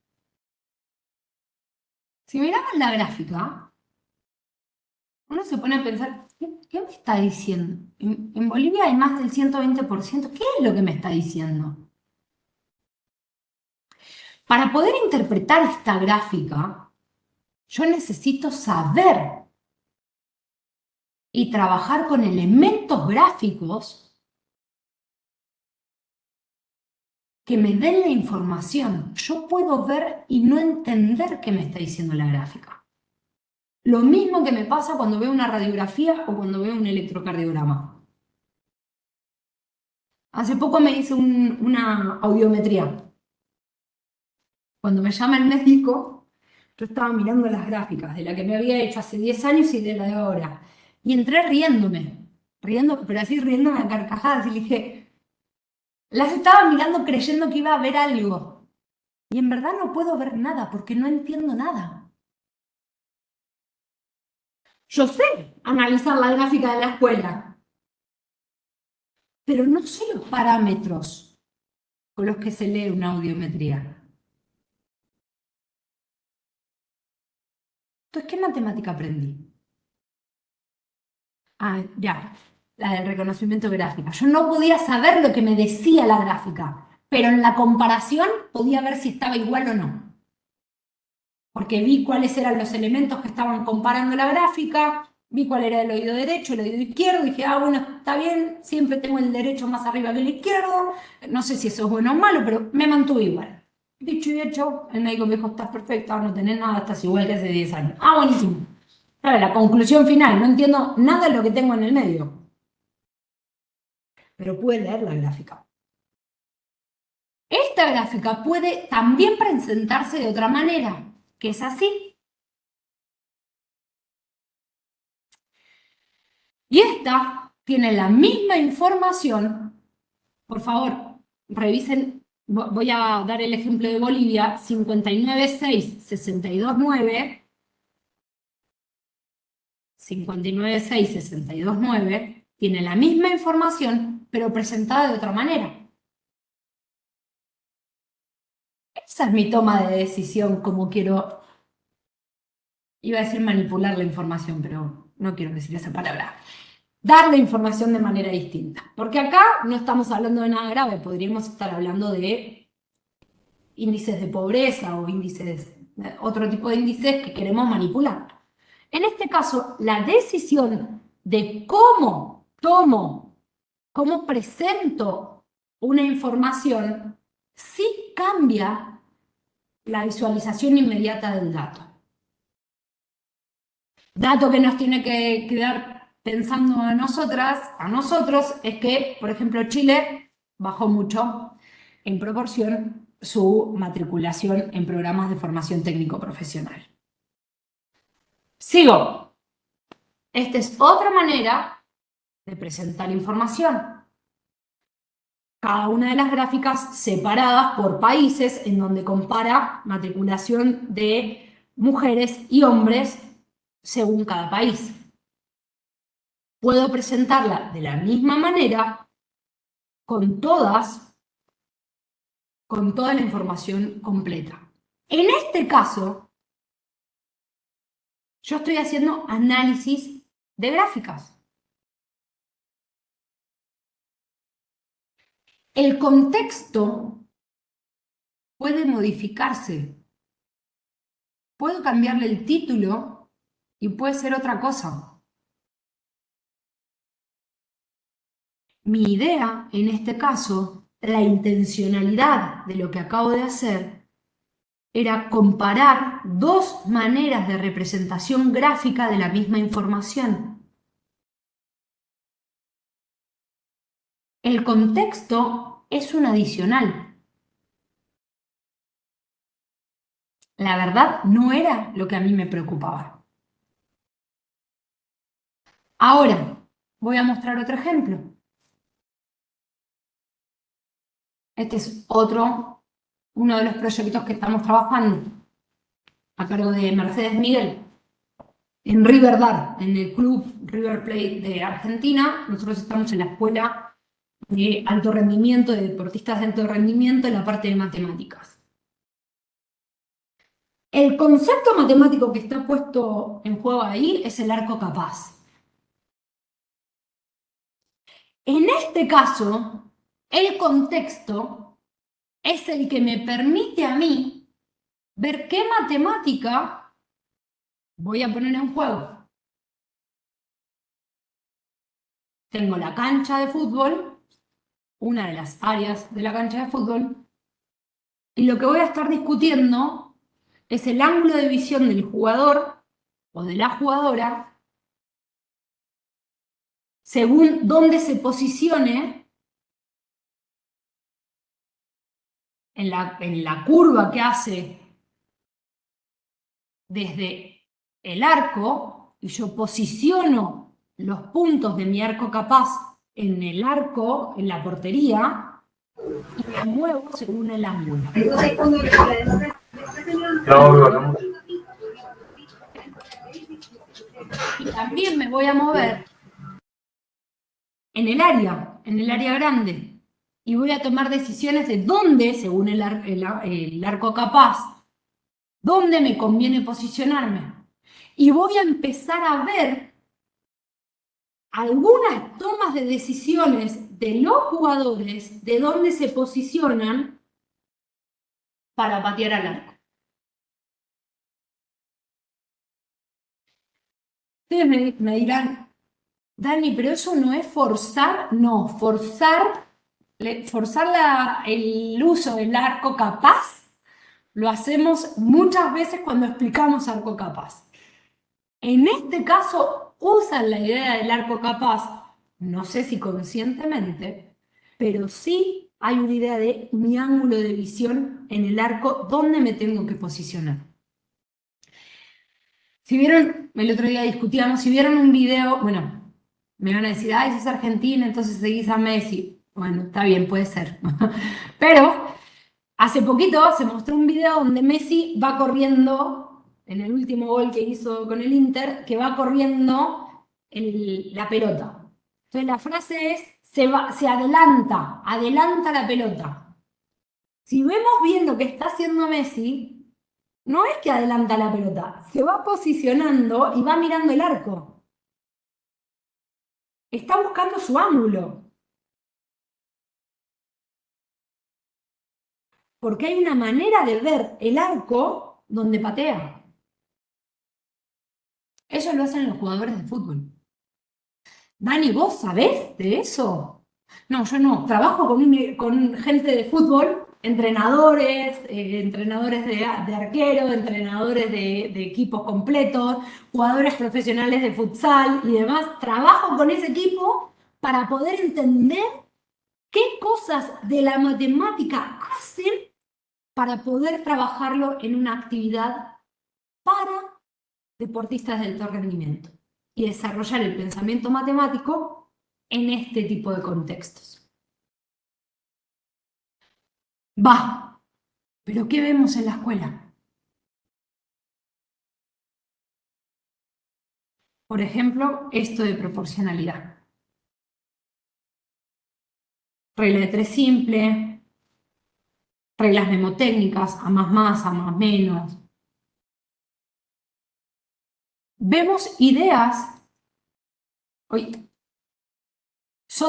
Si miramos la gráfica, uno se pone a pensar, ¿qué me está diciendo? En Bolivia hay más del 120%. ¿Qué es lo que me está diciendo? Para poder interpretar esta gráfica, yo necesito saber y trabajar con elementos gráficos que me den la información. Yo puedo ver y no entender qué me está diciendo la gráfica. Lo mismo que me pasa cuando veo una radiografía o cuando veo un electrocardiograma. Hace poco me hice una audiometría. Cuando me llama el médico, yo estaba mirando las gráficas de la que me había hecho hace 10 años y de la de ahora. Y entré riéndome, pero así riéndome a carcajadas. Y le dije, las estaba mirando creyendo que iba a ver algo. Y en verdad no puedo ver nada porque no entiendo nada. Yo sé analizar la gráfica de la escuela, pero no sé los parámetros con los que se lee una audiometría. Entonces, ¿qué matemática aprendí? Ah, ya, la del reconocimiento gráfico. Yo no podía saber lo que me decía la gráfica, pero en la comparación podía ver si estaba igual o no. Porque vi cuáles eran los elementos que estaban comparando la gráfica, vi cuál era el oído derecho, el oído izquierdo, y dije, ah, bueno, está bien, siempre tengo el derecho más arriba que el izquierdo, no sé si eso es bueno o malo, pero me mantuve igual. Dicho y hecho, el médico me dijo, estás perfecta, no tenés nada, estás igual que hace 10 años. Ah, buenísimo. Claro, la conclusión final, no entiendo nada de lo que tengo en el medio, pero pude leer la gráfica. Esta gráfica puede también presentarse de otra manera, que es así. Y esta tiene la misma información. Por favor, revisen, voy a dar el ejemplo de Bolivia, 59.6, 62.9, 59.6, 62.9, tiene la misma información, pero presentada de otra manera. Esa es mi toma de decisión, como quiero, iba a decir manipular la información, pero no quiero decir esa palabra. Dar la información de manera distinta. Porque acá no estamos hablando de nada grave, podríamos estar hablando de índices de pobreza o índices, otro tipo de índices que queremos manipular. En este caso, la decisión de cómo tomo, cómo presento una información, sí cambia la visualización inmediata del dato. Dato que nos tiene que quedar pensando a nosotros, es que, por ejemplo, Chile bajó mucho en proporción su matriculación en programas de formación técnico-profesional. Sigo. Esta es otra manera de presentar información. Cada una de las gráficas separadas por países en donde compara matriculación de mujeres y hombres según cada país. Puedo presentarla de la misma manera con toda la información completa. En este caso, yo estoy haciendo análisis de gráficas. El contexto puede modificarse. Puedo cambiarle el título y puede ser otra cosa. Mi idea, en este caso, la intencionalidad de lo que acabo de hacer, era comparar dos maneras de representación gráfica de la misma información. El contexto es un adicional. La verdad no era lo que a mí me preocupaba. Ahora, voy a mostrar otro ejemplo. Este es uno de los proyectos que estamos trabajando a cargo de Mercedes Miguel en Riverdar, en el club River Plate de Argentina. Nosotros estamos en la escuela de alto rendimiento, de deportistas de alto rendimiento, en la parte de matemáticas. El concepto matemático que está puesto en juego ahí es el arco capaz. En este caso, el contexto es el que me permite a mí ver qué matemática voy a poner en juego. Tengo la cancha de fútbol, una de las áreas de la cancha de fútbol, y lo que voy a estar discutiendo es el ángulo de visión del jugador o de la jugadora según dónde se posicione en la curva que hace desde el arco, y yo posiciono los puntos de mi arco capaz en el arco, en la portería, y me muevo según el ángulo. Y también me voy a mover en el área grande, y voy a tomar decisiones de dónde, según el arco capaz, dónde me conviene posicionarme. Y voy a empezar a ver algunas tomas de decisiones de los jugadores de dónde se posicionan para patear al arco. Ustedes me dirán, Dani, pero eso no es forzar. No, forzar el uso del arco capaz lo hacemos muchas veces cuando explicamos arco capaz. En este caso usan la idea del arco capaz, no sé si conscientemente, pero sí hay una idea de mi ángulo de visión en el arco, dónde me tengo que posicionar. Si vieron, el otro día discutíamos, si vieron un video, bueno, me van a decir, ay, sos argentina, entonces seguís a Messi. Bueno, está bien, puede ser. Pero hace poquito se mostró un video donde Messi va corriendo, en el último gol que hizo con el Inter, que va corriendo la pelota. Entonces la frase es, se adelanta la pelota. Si vemos bien lo que está haciendo Messi, no es que adelanta la pelota, se va posicionando y va mirando el arco. Está buscando su ángulo. Porque hay una manera de ver el arco donde patea. Eso lo hacen los jugadores de fútbol. Dani, ¿vos sabés de eso? No, yo no. Trabajo con gente de fútbol, entrenadores, entrenadores de arquero, entrenadores de equipos completos, jugadores profesionales de futsal y demás. Trabajo con ese equipo para poder entender qué cosas de la matemática hacen para poder trabajarlo en una actividad para deportistas de alto rendimiento y desarrollar el pensamiento matemático en este tipo de contextos. Va, pero ¿qué vemos en la escuela? Por ejemplo, esto de proporcionalidad. Regla de 3 simple, reglas mnemotécnicas, a más, a más menos. Vemos ideas. Hoy,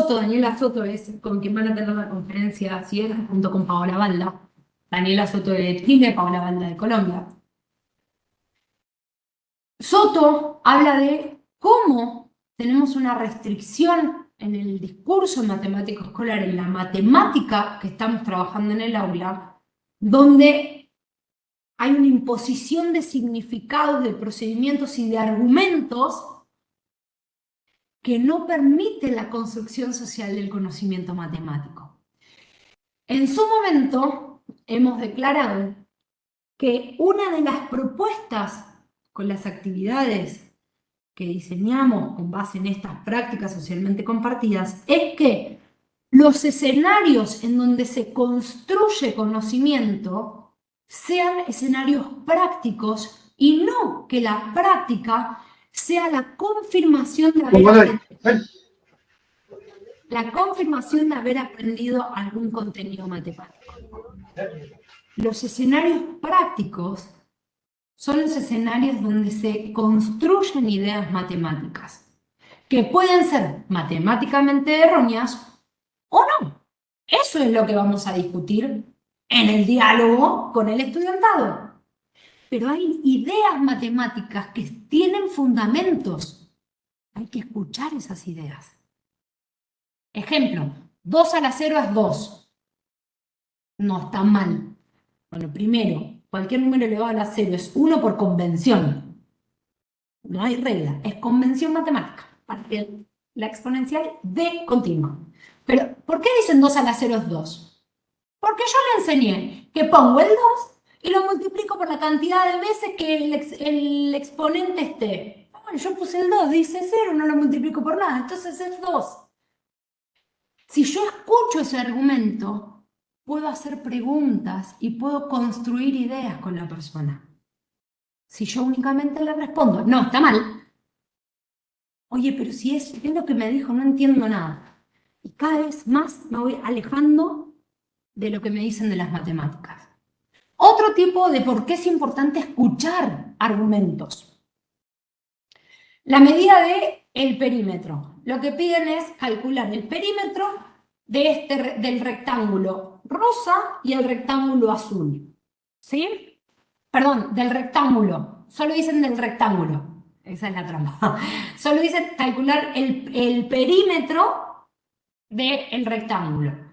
Daniela Soto es con quien van a tener la conferencia ayer, junto con Paola Balda. Daniela Soto de Chile, Paola Balda de Colombia. Soto habla de cómo tenemos una restricción en el discurso matemático escolar, en la matemática que estamos trabajando en el aula, donde hay una imposición de significados, de procedimientos y de argumentos que no permite la construcción social del conocimiento matemático. En su momento hemos declarado que una de las propuestas con las actividades que diseñamos con base en estas prácticas socialmente compartidas es que los escenarios en donde se construye conocimiento sean escenarios prácticos y no que la práctica sea la confirmación de haber aprendido algún contenido matemático. Los escenarios prácticos son los escenarios donde se construyen ideas matemáticas, que pueden ser matemáticamente erróneas o no. Eso es lo que vamos a discutir en el diálogo con el estudiantado. Pero hay ideas matemáticas que tienen fundamentos. Hay que escuchar esas ideas. Ejemplo, 2 a la 0 es 2. No está mal. Bueno, primero, cualquier número elevado a la 0 es 1 por convención. No hay regla, es convención matemática. Para que la exponencial de continua. Pero, ¿por qué dicen 2 a la 0 es 2? Porque yo le enseñé que pongo el 2 y lo multiplico por la cantidad de veces que el exponente esté. Bueno, yo puse el 2, dice 0, no lo multiplico por nada, entonces es 2. Si yo escucho ese argumento, puedo hacer preguntas y puedo construir ideas con la persona. Si yo únicamente le respondo, no, está mal. Oye, pero si es lo que me dijo, no entiendo nada. Y cada vez más me voy alejando de lo que me dicen de las matemáticas. Otro tipo de por qué es importante escuchar argumentos. La medida del perímetro. Lo que piden es calcular el perímetro del rectángulo rosa y el rectángulo azul. ¿Sí? Perdón, del rectángulo. Solo dicen del rectángulo. Esa es la trampa. Solo dicen calcular el perímetro del rectángulo.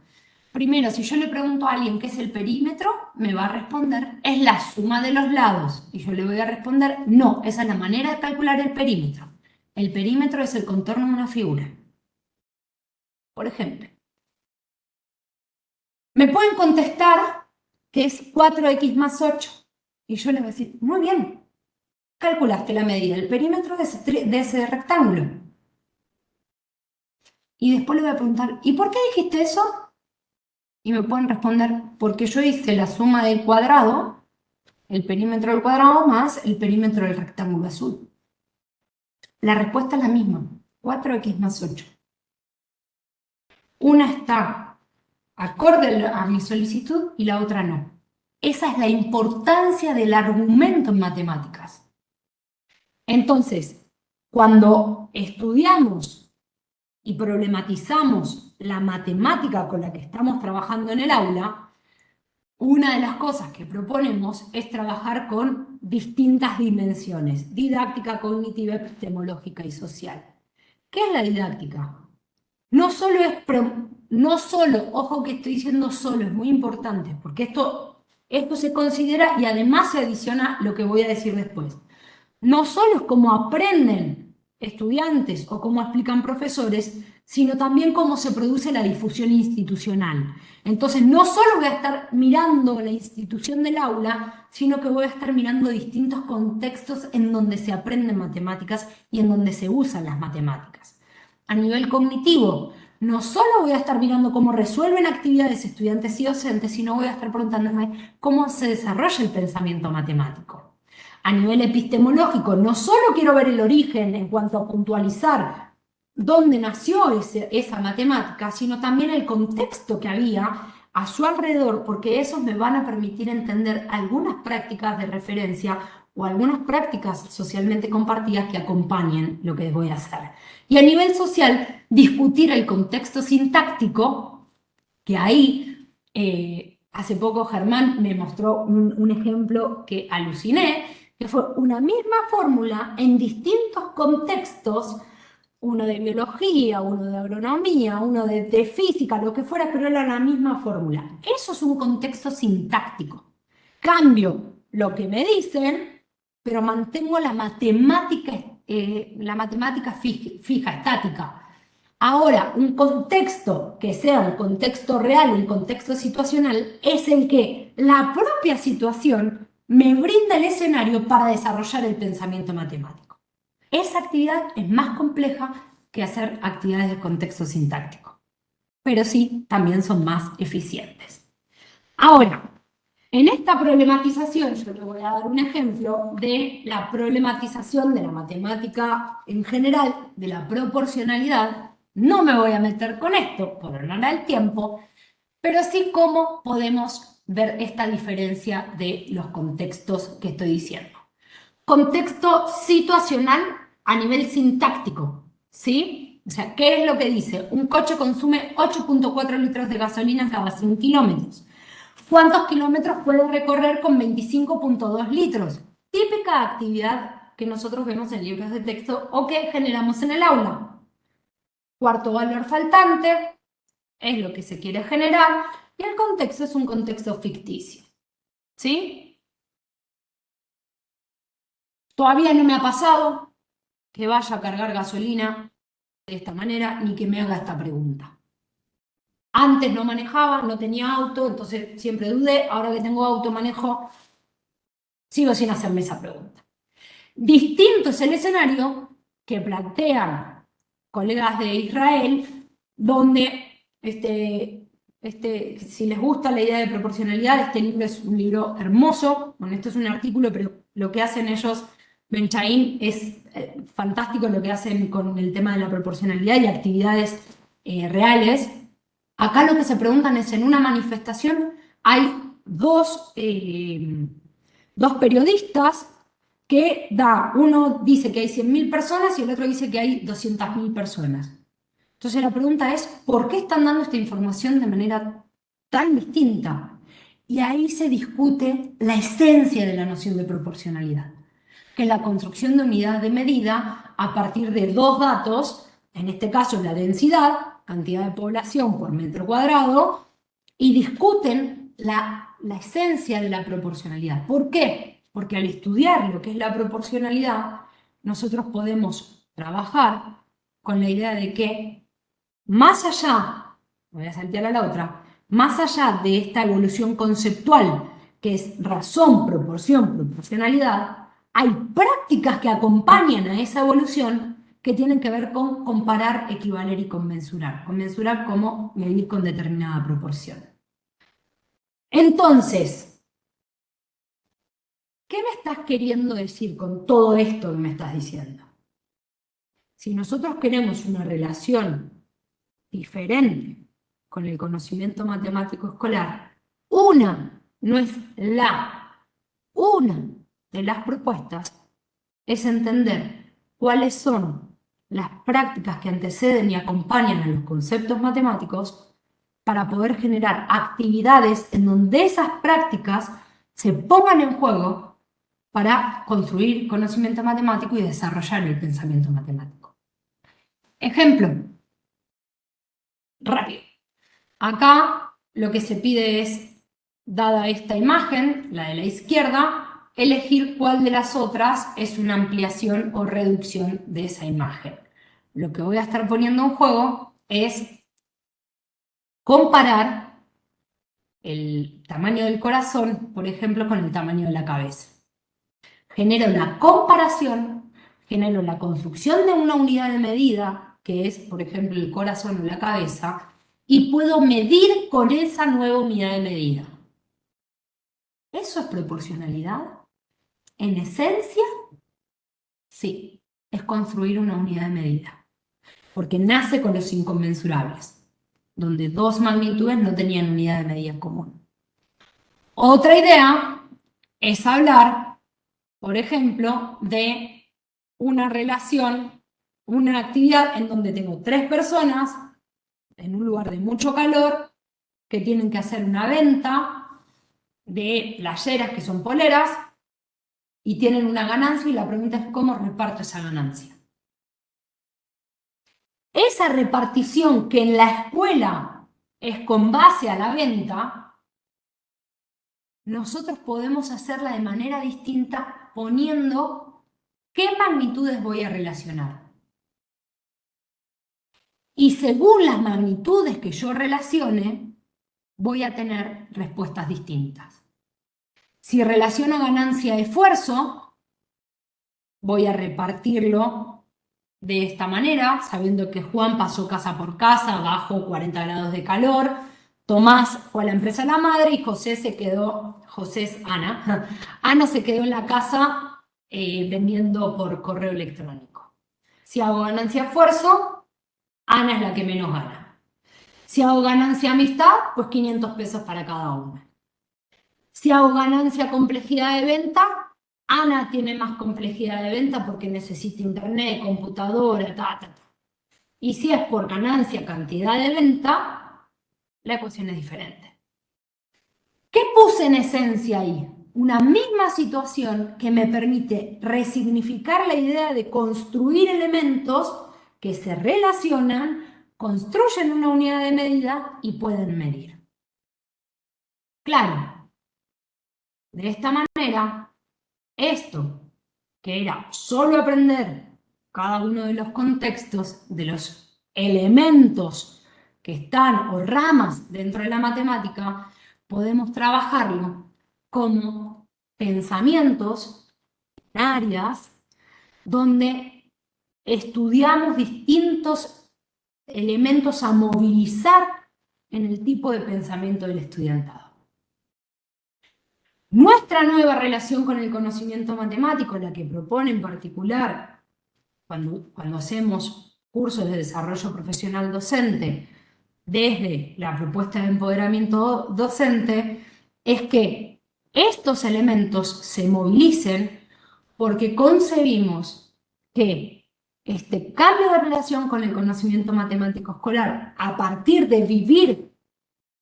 Primero, si yo le pregunto a alguien qué es el perímetro, me va a responder, es la suma de los lados. Y yo le voy a responder, no, esa es la manera de calcular el perímetro. El perímetro es el contorno de una figura. Por ejemplo, me pueden contestar que es 4x más 8. Y yo les voy a decir, muy bien, calculaste la medida del perímetro de ese rectángulo. Y después le voy a preguntar, ¿y por qué dijiste eso? Y me pueden responder, porque yo hice la suma del cuadrado, el perímetro del cuadrado más el perímetro del rectángulo azul. La respuesta es la misma, 4x más 8. Una está acorde a mi solicitud y la otra no. Esa es la importancia del argumento en matemáticas. Entonces, cuando estudiamos y problematizamos la matemática con la que estamos trabajando en el aula, una de las cosas que proponemos es trabajar con distintas dimensiones, didáctica, cognitiva, epistemológica y social. ¿Qué es la didáctica? No solo, ojo que estoy diciendo solo, es muy importante, porque esto se considera y además se adiciona lo que voy a decir después. No solo es cómo aprenden estudiantes o cómo explican profesores, sino también cómo se produce la difusión institucional. Entonces, no solo voy a estar mirando la institución del aula, sino que voy a estar mirando distintos contextos en donde se aprenden matemáticas y en donde se usan las matemáticas. A nivel cognitivo, no solo voy a estar mirando cómo resuelven actividades estudiantes y docentes, sino voy a estar preguntándome cómo se desarrolla el pensamiento matemático. A nivel epistemológico, no solo quiero ver el origen en cuanto a puntualizar dónde nació esa matemática, sino también el contexto que había a su alrededor, porque esos me van a permitir entender algunas prácticas de referencia o algunas prácticas socialmente compartidas que acompañen lo que voy a hacer. Y a nivel social, discutir el contexto sintáctico, que ahí, hace poco Germán me mostró un ejemplo que aluciné, que fue una misma fórmula en distintos contextos, uno de biología, uno de agronomía, uno de física, lo que fuera, pero era la misma fórmula. Eso es un contexto sintáctico. Cambio lo que me dicen, pero mantengo la matemática fija, estática. Ahora, un contexto que sea un contexto real, un contexto situacional, es el que la propia situación me brinda el escenario para desarrollar el pensamiento matemático. Esa actividad es más compleja que hacer actividades de contexto sintáctico, pero sí, también son más eficientes. Ahora, en esta problematización, yo le voy a dar un ejemplo de la problematización de la matemática en general, de la proporcionalidad. No me voy a meter con esto por honor al tiempo, pero sí cómo podemos ver esta diferencia de los contextos que estoy diciendo. contexto situacional a nivel sintáctico, ¿sí? O sea, ¿qué es lo que dice? Un coche consume 8.4 litros de gasolina cada 100 kilómetros. ¿Cuántos kilómetros puede recorrer con 25.2 litros? Típica actividad que nosotros vemos en libros de texto o que generamos en el aula. Cuarto valor faltante es lo que se quiere generar y el contexto es un contexto ficticio, ¿sí? Todavía no me ha pasado que vaya a cargar gasolina de esta manera ni que me haga esta pregunta. Antes no manejaba, no tenía auto, entonces siempre dudé. Ahora que tengo auto, manejo, sigo sin hacerme esa pregunta. Distinto es el escenario que plantean colegas de Israel, donde, si les gusta la idea de proporcionalidad, este libro es un libro hermoso. Bueno, esto es un artículo, pero lo que hacen ellos, Ben Chaim, es fantástico lo que hacen con el tema de la proporcionalidad y actividades reales. Acá lo que se preguntan es, en una manifestación hay dos periodistas que uno dice que hay 100.000 personas y el otro dice que hay 200.000 personas. Entonces la pregunta es, ¿por qué están dando esta información de manera tan distinta? Y ahí se discute la esencia de la noción de proporcionalidad, que es la construcción de unidad de medida a partir de dos datos, en este caso la densidad, cantidad de población por metro cuadrado, y discuten la esencia de la proporcionalidad. ¿Por qué? Porque al estudiar lo que es la proporcionalidad, nosotros podemos trabajar con la idea de que más allá, voy a saltear a la otra, más allá de esta evolución conceptual, que es razón, proporción, proporcionalidad, hay prácticas que acompañan a esa evolución que tienen que ver con comparar, equivaler y conmensurar. Conmensurar como medir con determinada proporción. Entonces, ¿qué me estás queriendo decir con todo esto que me estás diciendo? Si nosotros queremos una relación diferente con el conocimiento matemático escolar, una de las propuestas es entender cuáles son las prácticas que anteceden y acompañan a los conceptos matemáticos para poder generar actividades en donde esas prácticas se pongan en juego para construir conocimiento matemático y desarrollar el pensamiento matemático. Ejemplo, rápido. Acá lo que se pide es, dada esta imagen, la de la izquierda, elegir cuál de las otras es una ampliación o reducción de esa imagen. Lo que voy a estar poniendo en juego es comparar el tamaño del corazón, por ejemplo, con el tamaño de la cabeza. Genero la comparación, genero la construcción de una unidad de medida, que es, por ejemplo, el corazón o la cabeza, y puedo medir con esa nueva unidad de medida. ¿Eso es proporcionalidad? En esencia, sí, es construir una unidad de medida, porque nace con los inconmensurables, donde dos magnitudes no tenían unidad de medida común. Otra idea es hablar, por ejemplo, de una relación, una actividad en donde tengo tres personas en un lugar de mucho calor que tienen que hacer una venta de playeras que son poleras y tienen una ganancia y la pregunta es cómo reparto esa ganancia. Esa repartición que en la escuela es con base a la venta, nosotros podemos hacerla de manera distinta poniendo qué magnitudes voy a relacionar. Y según las magnitudes que yo relacione, voy a tener respuestas distintas. Si relaciono ganancia-esfuerzo, voy a repartirlo de esta manera, sabiendo que Juan pasó casa por casa bajo 40 grados de calor, Tomás fue a la empresa de la madre y José es Ana. Ana se quedó en la casa vendiendo por correo electrónico. Si hago ganancia-esfuerzo, Ana es la que menos gana. Si hago ganancia-amistad, pues 500 pesos para cada uno. Si hago ganancia-complejidad de venta, Ana tiene más complejidad de venta porque necesita internet, computadora, ta. Y si es por ganancia, cantidad de venta, la ecuación es diferente. ¿Qué puse en esencia ahí? Una misma situación que me permite resignificar la idea de construir elementos que se relacionan, construyen una unidad de medida y pueden medir. Claro, de esta manera, esto, que era solo aprender cada uno de los contextos, de los elementos que están o ramas dentro de la matemática, podemos trabajarlo como pensamientos en áreas donde estudiamos distintos elementos a movilizar en el tipo de pensamiento del estudiantado. Nuestra nueva relación con el conocimiento matemático, la que propone en particular cuando hacemos cursos de desarrollo profesional docente, desde la propuesta de empoderamiento docente, es que estos elementos se movilicen porque concebimos que este cambio de relación con el conocimiento matemático escolar, a partir de vivir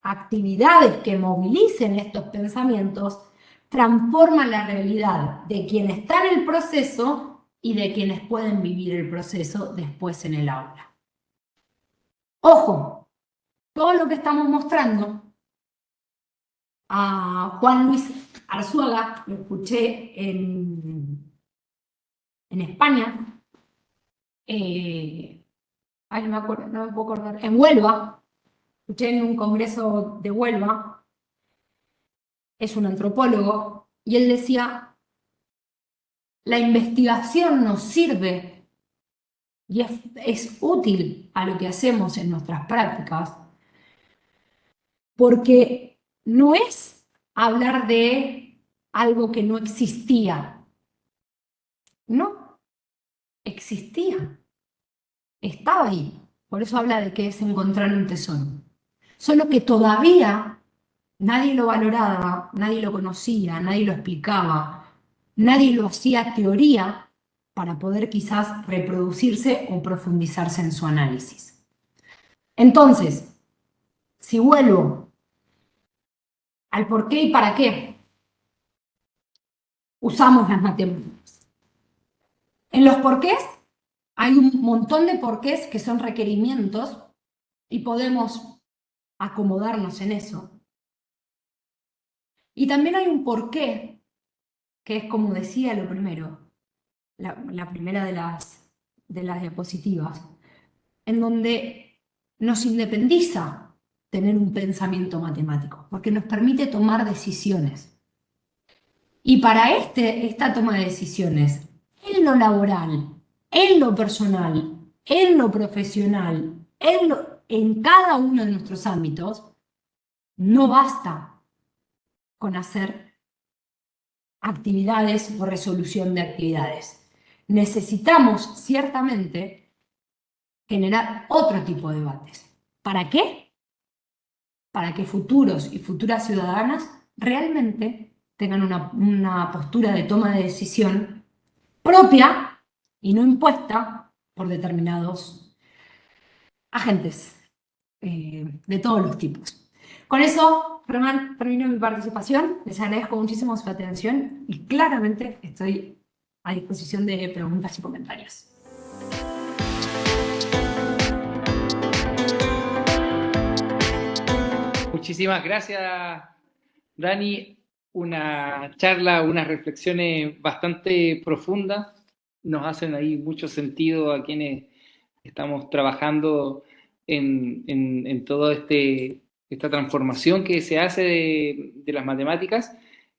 actividades que movilicen estos pensamientos, transforman la realidad de quienes están en el proceso y de quienes pueden vivir el proceso después en el aula. Ojo, todo lo que estamos mostrando a Juan Luis Arzuaga, lo escuché en España, no me acuerdo, no me puedo acordar, en Huelva, escuché en un congreso de Huelva, es un antropólogo, y él decía, la investigación nos sirve y es útil a lo que hacemos en nuestras prácticas, porque no es hablar de algo que no existía, no, existía, estaba ahí, por eso habla de que es encontrar un tesoro, solo que todavía nadie lo valoraba, nadie lo conocía, nadie lo explicaba, nadie lo hacía teoría para poder quizás reproducirse o profundizarse en su análisis. Entonces, si vuelvo al por qué y para qué usamos las matemáticas. En los porqués hay un montón de porqués que son requerimientos y podemos acomodarnos en eso. Y también hay un porqué, que es como decía lo primero, la primera de las diapositivas, en donde nos independiza tener un pensamiento matemático, porque nos permite tomar decisiones. Y para esta toma de decisiones, en lo laboral, en lo personal, en lo profesional, en cada uno de nuestros ámbitos, no basta con hacer actividades o resolución de actividades. Necesitamos ciertamente generar otro tipo de debates. ¿Para qué? Para que futuros y futuras ciudadanas realmente tengan una postura de toma de decisión propia y no impuesta por determinados agentes de todos los tipos. Con eso, Germán, termino mi participación. Les agradezco muchísimo su atención y claramente estoy a disposición de preguntas y comentarios. Muchísimas gracias, Dani. Una charla, unas reflexiones bastante profundas. Nos hacen ahí mucho sentido a quienes estamos trabajando en toda esta transformación que se hace de las matemáticas.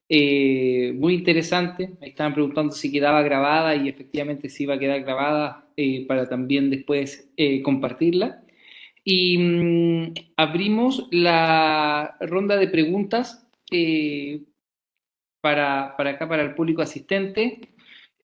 Muy interesante. Me estaban preguntando si quedaba grabada y efectivamente sí va a quedar grabada para también después compartirla. Y abrimos la ronda de preguntas para acá, para el público asistente.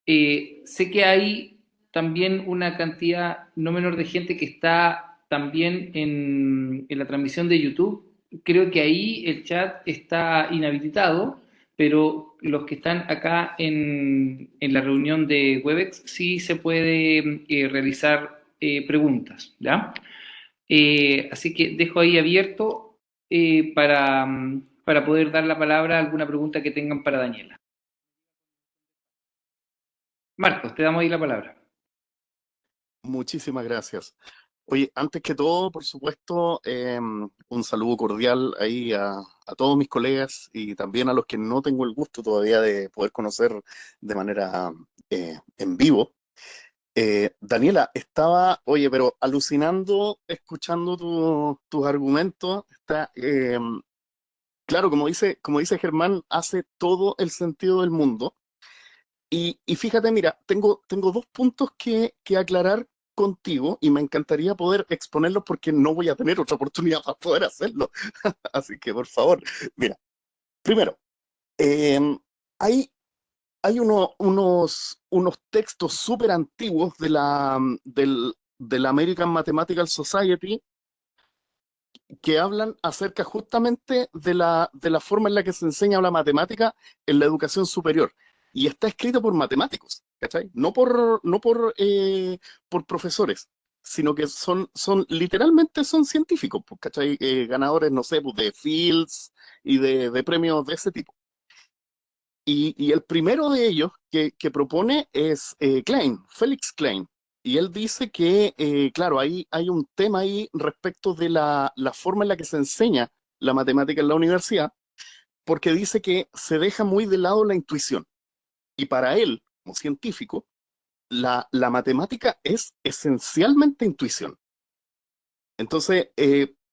Sé que hay también una cantidad no menor de gente que está también en la transmisión de YouTube. Creo que ahí el chat está inhabilitado, pero los que están acá en la reunión de Webex sí se puede realizar preguntas, ¿ya? Así que dejo ahí abierto para poder dar la palabra a alguna pregunta que tengan para Daniela. Marcos, te damos ahí la palabra. Muchísimas gracias. Oye, antes que todo, por supuesto, un saludo cordial ahí a todos mis colegas y también a los que no tengo el gusto todavía de poder conocer de manera en vivo. Daniela, estaba, oye, pero alucinando, escuchando tus argumentos. Claro, como dice Germán, hace todo el sentido del mundo. Y fíjate, mira, tengo dos puntos que aclarar contigo y me encantaría poder exponerlos porque no voy a tener otra oportunidad para poder hacerlo. Así que, por favor, mira, primero, em, hay, hay unos textos súper antiguos del American Mathematical Society que hablan acerca justamente de la forma en la que se enseña la matemática en la educación superior. Y está escrito por matemáticos, ¿cachai? Por profesores, sino que literalmente son científicos, pues, ¿cachai? Ganadores, no sé, pues, de Fields y de premios de ese tipo. Y el primero de ellos que propone es Klein, Felix Klein. Y él dice que, claro, hay un tema ahí respecto de la forma en la que se enseña la matemática en la universidad, porque dice que se deja muy de lado la intuición. Y para él, como científico, la matemática es esencialmente intuición. Entonces,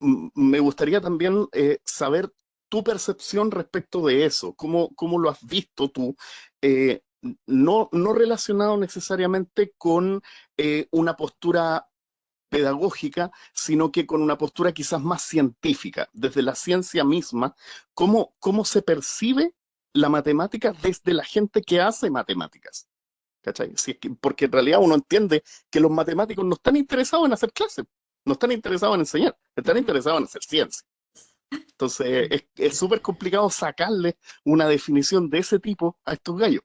me gustaría también saber tu percepción respecto de eso, cómo lo has visto tú, eh, no relacionado necesariamente con una postura pedagógica, sino que con una postura quizás más científica, desde la ciencia misma, cómo se percibe la matemática desde la gente que hace matemáticas. ¿Cachai? Si es porque en realidad uno entiende que los matemáticos no están interesados en hacer clases, no están interesados en enseñar, están interesados en hacer ciencia. Entonces es súper complicado sacarle una definición de ese tipo a estos gallos.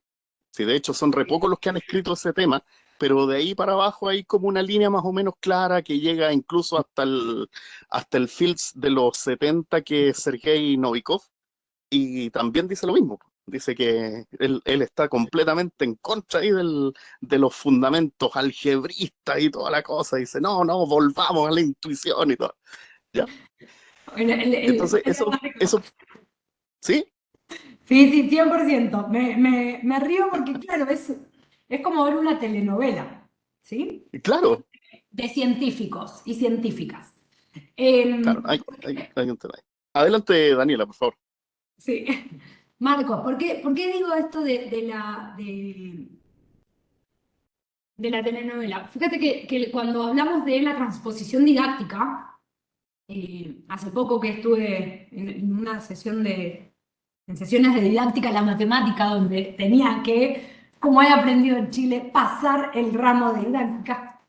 Sí, de hecho son re pocos los que han escrito ese tema, pero de ahí para abajo hay como una línea más o menos clara que llega incluso hasta el Fields de los 70 que es Sergei Novikov, y también dice lo mismo. Dice que él está completamente en contra ahí de los fundamentos algebristas y toda la cosa. Dice, no, volvamos a la intuición y todo. ¿Ya? Entonces, eso, ¿sí? Sí, sí, 100%. Me río porque, claro, es como ver una telenovela, ¿sí? Claro, De científicos y científicas. claro, Em, hay un tema ahí. Adelante, Daniela, por favor. sí. Marcos, por qué digo esto de la telenovela? Fíjate que cuando hablamos de la transposición didáctica, hace poco que estuve en una sesión en sesiones de didáctica de la matemática, donde tenía que, como he aprendido en Chile, pasar el ramo de didáctica.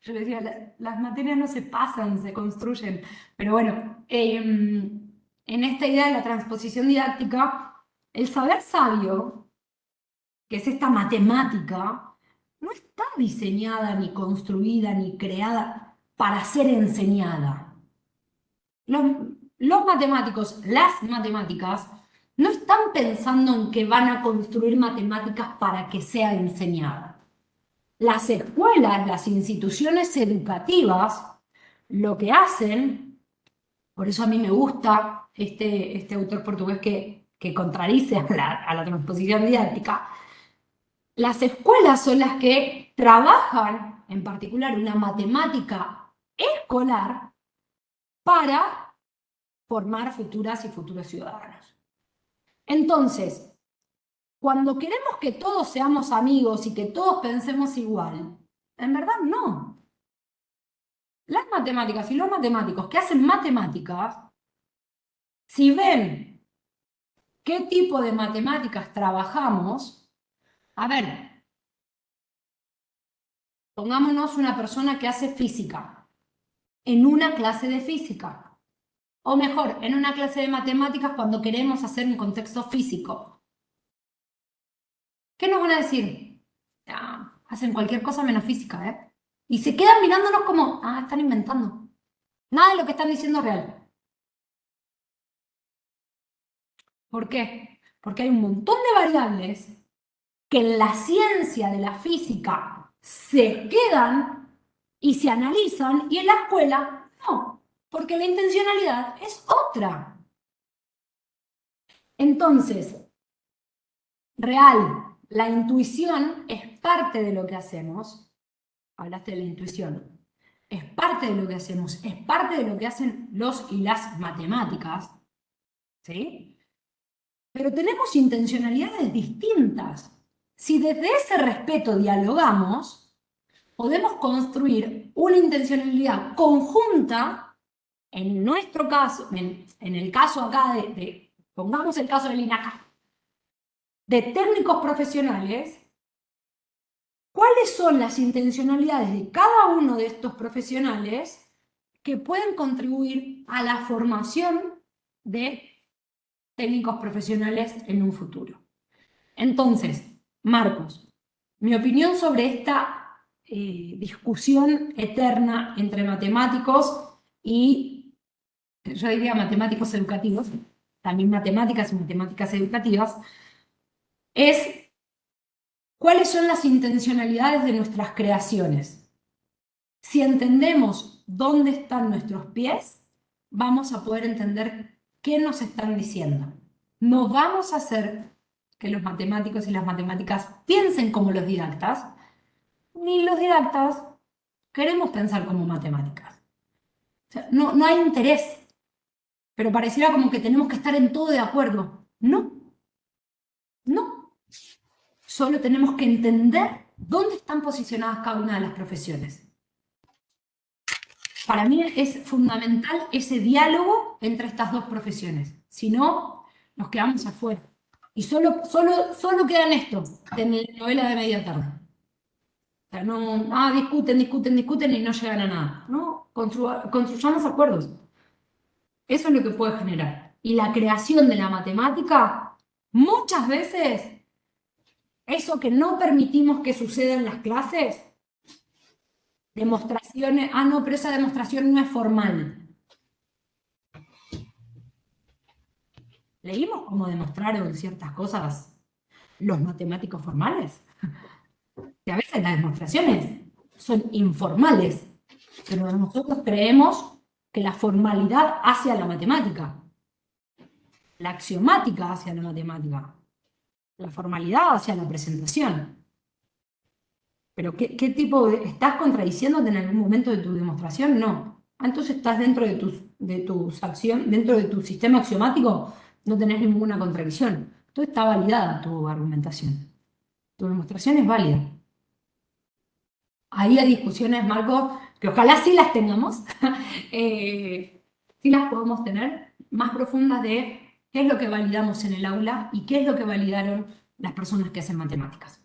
Yo le decía, las materias no se pasan, se construyen. Pero bueno, en esta idea de la transposición didáctica, el saber sabio, que es esta matemática, no está diseñada, ni construida, ni creada para ser enseñada. Los, los matemáticos, las matemáticas, no están pensando en que van a construir matemáticas para que sea enseñada. Las escuelas, las instituciones educativas, lo que hacen, por eso a mí me gusta este autor portugués que contradice a la transposición didáctica, las escuelas son las que trabajan, en particular, una matemática escolar para formar futuras y futuros ciudadanos. Entonces, cuando queremos que todos seamos amigos y que todos pensemos igual, en verdad no. Las matemáticas y los matemáticos que hacen matemáticas, si ven qué tipo de matemáticas trabajamos, a ver, pongámonos una persona que hace física en una clase de física. O mejor, en una clase de matemáticas cuando queremos hacer un contexto físico. ¿Qué nos van a decir? Ah, hacen cualquier cosa menos física, ¿eh? Y se quedan mirándonos como, ah, están inventando. Nada de lo que están diciendo es real. ¿Por qué? Porque hay un montón de variables que en la ciencia de la física se quedan y se analizan y en la escuela no, porque la intencionalidad es otra. Entonces, real, la intuición es parte de lo que hacemos. Hablaste de la intuición. Es parte de lo que hacemos, es parte de lo que hacen los y las matemáticas, ¿sí? Pero tenemos intencionalidades distintas. Si desde ese respeto dialogamos, podemos construir una intencionalidad conjunta, en nuestro caso, en el caso acá pongamos el caso del INACA, de técnicos profesionales. ¿Cuáles son las intencionalidades de cada uno de estos profesionales que pueden contribuir a la formación de técnicos profesionales en un futuro? Entonces, Marcos, mi opinión sobre esta discusión eterna entre matemáticos y, yo diría matemáticos educativos, también matemáticas y matemáticas educativas, es ¿cuáles son las intencionalidades de nuestras creaciones? Si entendemos dónde están nuestros pies, vamos a poder entender qué nos están diciendo. No vamos a hacer que los matemáticos y las matemáticas piensen como los didactas, ni los didactas queremos pensar como matemáticas. O sea, no hay interés, pero pareciera como que tenemos que estar en todo de acuerdo. No, no. Solo tenemos que entender dónde están posicionadas cada una de las profesiones. Para mí es fundamental ese diálogo entre estas dos profesiones. Si no, nos quedamos afuera. Y solo quedan esto, de novela de media tarde. O sea, no, discuten y no llegan a nada. No, construyamos acuerdos. Eso es lo que puede generar. Y la creación de la matemática, muchas veces, eso que no permitimos que suceda en las clases, demostraciones, no, pero esa demostración no es formal. ¿Leímos cómo demostraron ciertas cosas los matemáticos formales? Que a veces las demostraciones son informales, pero nosotros creemos que la formalidad hace a la matemática, la axiomática hace a la matemática, la formalidad hacia la presentación. Pero ¿qué tipo de... ¿Estás contradiciéndote en algún momento de tu demostración? No. Entonces estás dentro de tus acciones, dentro de tu sistema axiomático, no tenés ninguna contradicción. Entonces está validada tu argumentación. Tu demostración es válida. Ahí hay discusiones, Marco, que ojalá sí las tengamos, sí las podemos tener, más profundas de qué es lo que validamos en el aula y qué es lo que validaron las personas que hacen matemáticas.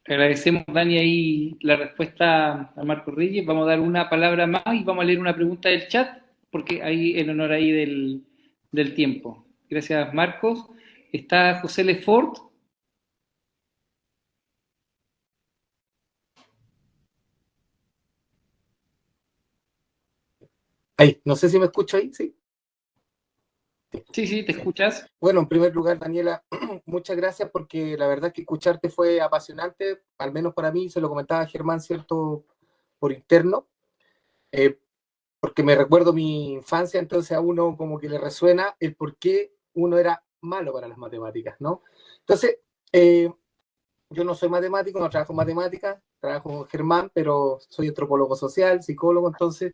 Agradecemos, Dani, ahí la respuesta a Marco Reyes. Vamos a dar una palabra más y vamos a leer una pregunta del chat, porque ahí en honor ahí del tiempo. Gracias, Marcos. Está José Lefort. Ahí, no sé si me escucho ahí, ¿sí? Sí, te escuchas. Bueno, en primer lugar, Daniela, muchas gracias porque la verdad que escucharte fue apasionante, al menos para mí, se lo comentaba a Germán, ¿cierto? Por interno, porque me recuerdo mi infancia, entonces a uno como que le resuena el por qué uno era malo para las matemáticas, ¿no? Entonces, yo no soy matemático, no trabajo en matemáticas, trabajo con Germán, pero soy antropólogo social, psicólogo, entonces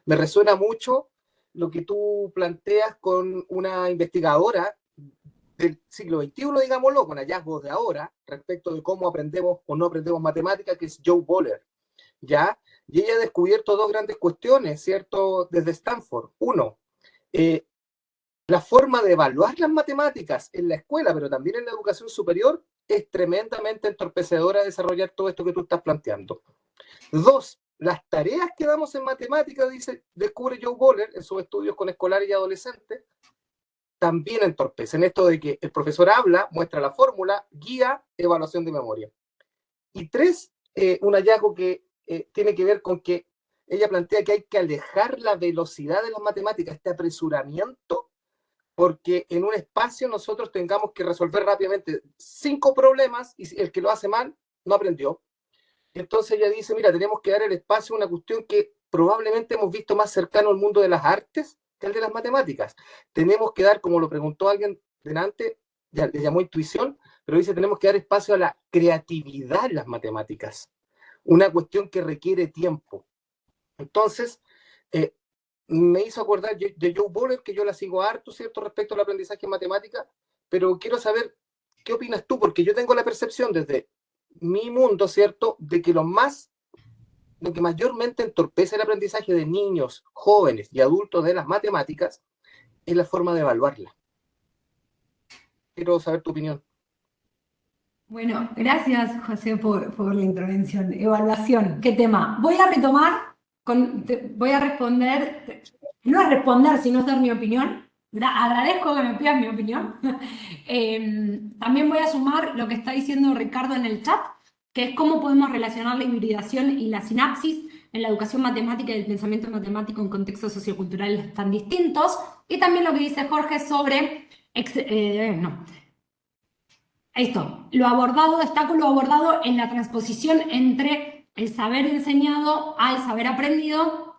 me resuena mucho lo que tú planteas con una investigadora del siglo XXI, digámoslo, con hallazgos de ahora, respecto de cómo aprendemos o no aprendemos matemáticas, que es Joe Boller, ¿ya? Y ella ha descubierto dos grandes cuestiones, ¿cierto? Desde Stanford. Uno, la forma de evaluar las matemáticas en la escuela, pero también en la educación superior, es tremendamente entorpecedora desarrollar todo esto que tú estás planteando. Dos, las tareas que damos en matemáticas, descubre Joe Boller en sus estudios con escolares y adolescentes, también entorpecen esto de que el profesor habla, muestra la fórmula, guía, evaluación de memoria. Y tres, un hallazgo que tiene que ver con que ella plantea que hay que alejar la velocidad de las matemáticas, este apresuramiento, porque en un espacio nosotros tengamos que resolver rápidamente 5 problemas y el que lo hace mal no aprendió. Entonces ella dice, mira, tenemos que dar el espacio a una cuestión que probablemente hemos visto más cercano al mundo de las artes que al de las matemáticas. Tenemos que dar, como lo preguntó alguien delante, ya le llamó intuición, pero dice, tenemos que dar espacio a la creatividad en las matemáticas. Una cuestión que requiere tiempo. Entonces, me hizo acordar de Joe Boller, que yo la sigo harto, ¿cierto?, respecto al aprendizaje en matemática, pero quiero saber, ¿qué opinas tú? Porque yo tengo la percepción desde mi mundo, ¿cierto?, de que lo que mayormente entorpece el aprendizaje de niños, jóvenes y adultos de las matemáticas es la forma de evaluarla. Quiero saber tu opinión. Bueno, gracias, José, por la intervención. Evaluación, ¿qué tema? Voy a retomar, voy a responder, no es responder, sino es dar mi opinión. Agradezco que me pidas mi opinión. También voy a sumar lo que está diciendo Ricardo en el chat, que es cómo podemos relacionar la hibridación y la sinapsis en la educación matemática y el pensamiento matemático en contextos socioculturales tan distintos. Y también lo que dice Jorge sobre... Esto, destaco lo abordado en la transposición entre el saber enseñado al saber aprendido,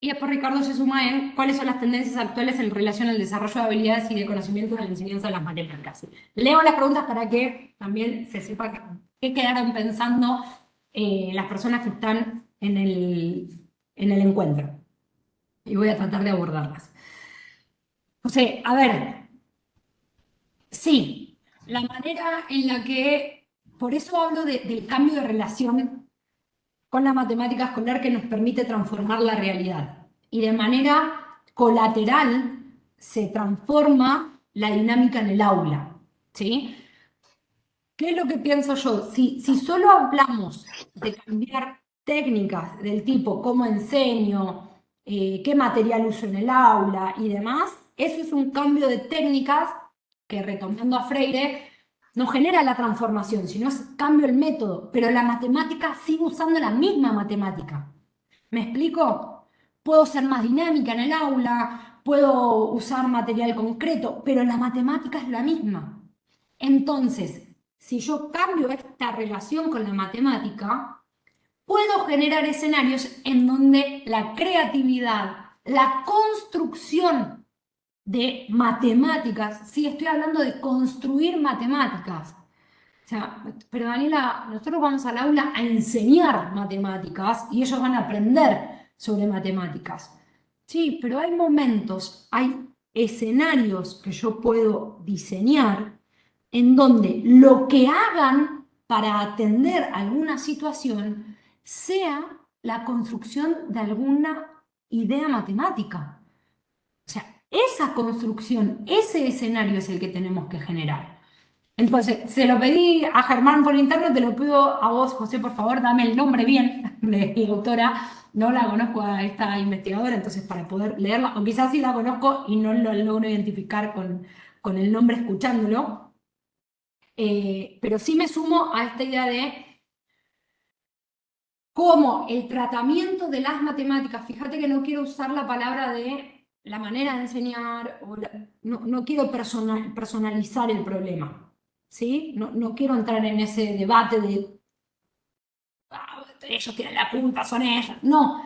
y después Ricardo se suma en cuáles son las tendencias actuales en relación al desarrollo de habilidades y de conocimientos de la enseñanza de las matemáticas. Leo las preguntas para que también se sepa qué quedaron pensando las personas que están en el encuentro. Y voy a tratar de abordarlas. José, a ver, sí. La manera en la que, por eso hablo del cambio de relación con la matemática escolar que nos permite transformar la realidad. Y de manera colateral se transforma la dinámica en el aula. ¿Sí? ¿Qué es lo que pienso yo? Si solo hablamos de cambiar técnicas del tipo cómo enseño, qué material uso en el aula y demás, eso es un cambio de técnicas que, retomando a Freire, no genera la transformación, sino es cambio el método, pero la matemática sigue usando la misma matemática. ¿Me explico? Puedo ser más dinámica en el aula, puedo usar material concreto, pero la matemática es la misma. Entonces, si yo cambio esta relación con la matemática, puedo generar escenarios en donde la creatividad, la construcción de matemáticas, sí, estoy hablando de construir matemáticas. O sea, pero Daniela, nosotros vamos al aula a enseñar matemáticas y ellos van a aprender sobre matemáticas. Sí, pero hay momentos, hay escenarios que yo puedo diseñar en donde lo que hagan para atender alguna situación sea la construcción de alguna idea matemática. O sea, esa construcción, ese escenario es el que tenemos que generar. Entonces, se lo pedí a Germán por interno, te lo pido a vos, José, por favor, dame el nombre bien de la autora. No la conozco a esta investigadora, entonces para poder leerla, o quizás sí la conozco y no lo logro identificar con el nombre escuchándolo. Pero sí me sumo a esta idea de cómo el tratamiento de las matemáticas, fíjate que no quiero usar la palabra de la manera de enseñar, no quiero personalizar el problema, ¿sí? No quiero entrar en ese debate de ellos tienen la punta, son ellos. No,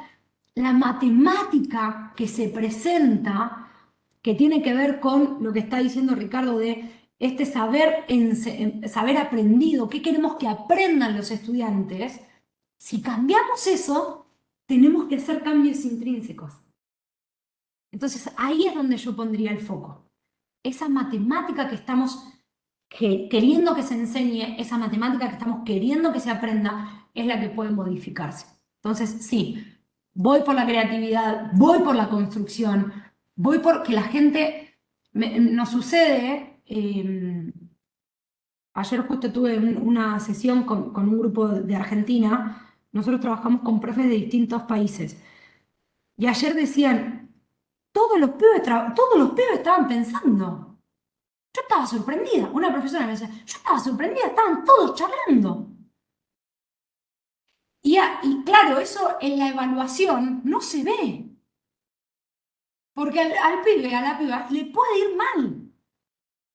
la matemática que se presenta, que tiene que ver con lo que está diciendo Ricardo de este saber aprendido, qué queremos que aprendan los estudiantes, si cambiamos eso, tenemos que hacer cambios intrínsecos. Entonces, ahí es donde yo pondría el foco. Esa matemática que estamos queriendo que se enseñe, esa matemática que estamos queriendo que se aprenda, es la que puede modificarse. Entonces, sí, voy por la creatividad, voy por la construcción, voy por que la gente... nos sucede... ayer justo tuve una sesión con un grupo de Argentina nosotros trabajamos con profes de distintos países. Y ayer decían, todos los pibes estaban pensando. Yo estaba sorprendida. Una profesora me decía, yo estaba sorprendida, estaban todos charlando. Y claro, eso en la evaluación no se ve. Porque al pibe, a la piba, le puede ir mal.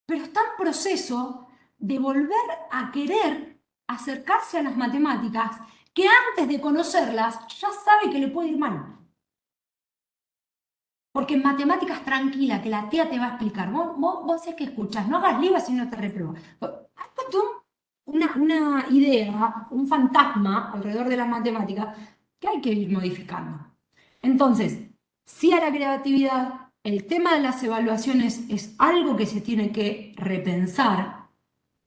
Pero está en proceso de volver a querer acercarse a las matemáticas, que antes de conocerlas ya sabe que le puede ir mal. Porque en matemáticas tranquila, que la tía te va a explicar. Vos es que escuchás, no hagas libros si no te repruebas. Hay una idea, un fantasma alrededor de la matemática que hay que ir modificando. Entonces, sí a la creatividad, el tema de las evaluaciones es algo que se tiene que repensar,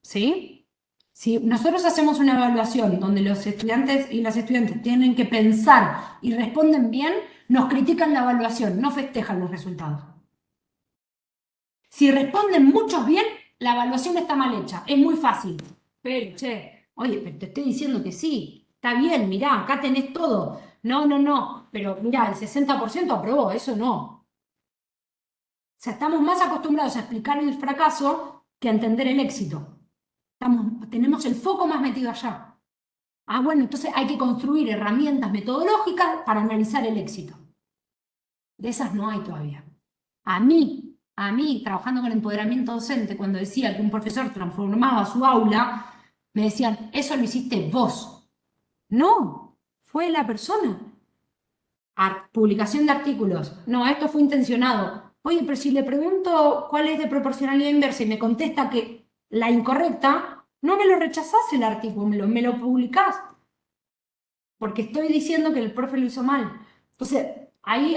¿sí? Si nosotros hacemos una evaluación donde los estudiantes y las estudiantes tienen que pensar y responden bien, nos critican la evaluación, no festejan los resultados. Si responden muchos bien, la evaluación está mal hecha, es muy fácil. Pero, oye, pero te estoy diciendo que sí, está bien, mirá, acá tenés todo. No, pero mirá, el 60% aprobó, eso no. O sea, estamos más acostumbrados a explicar el fracaso que a entender el éxito. Tenemos el foco más metido allá. Bueno, entonces hay que construir herramientas metodológicas para analizar el éxito. De esas no hay todavía. A mí, trabajando con empoderamiento docente, cuando decía que un profesor transformaba su aula, me decían, eso lo hiciste vos. No, fue la persona. Publicación de artículos. No, esto fue intencionado. Oye, pero si le pregunto cuál es de proporcionalidad inversa y me contesta que la incorrecta, no me lo rechazás el artículo, me lo publicás. Porque estoy diciendo que el profe lo hizo mal. Entonces, ahí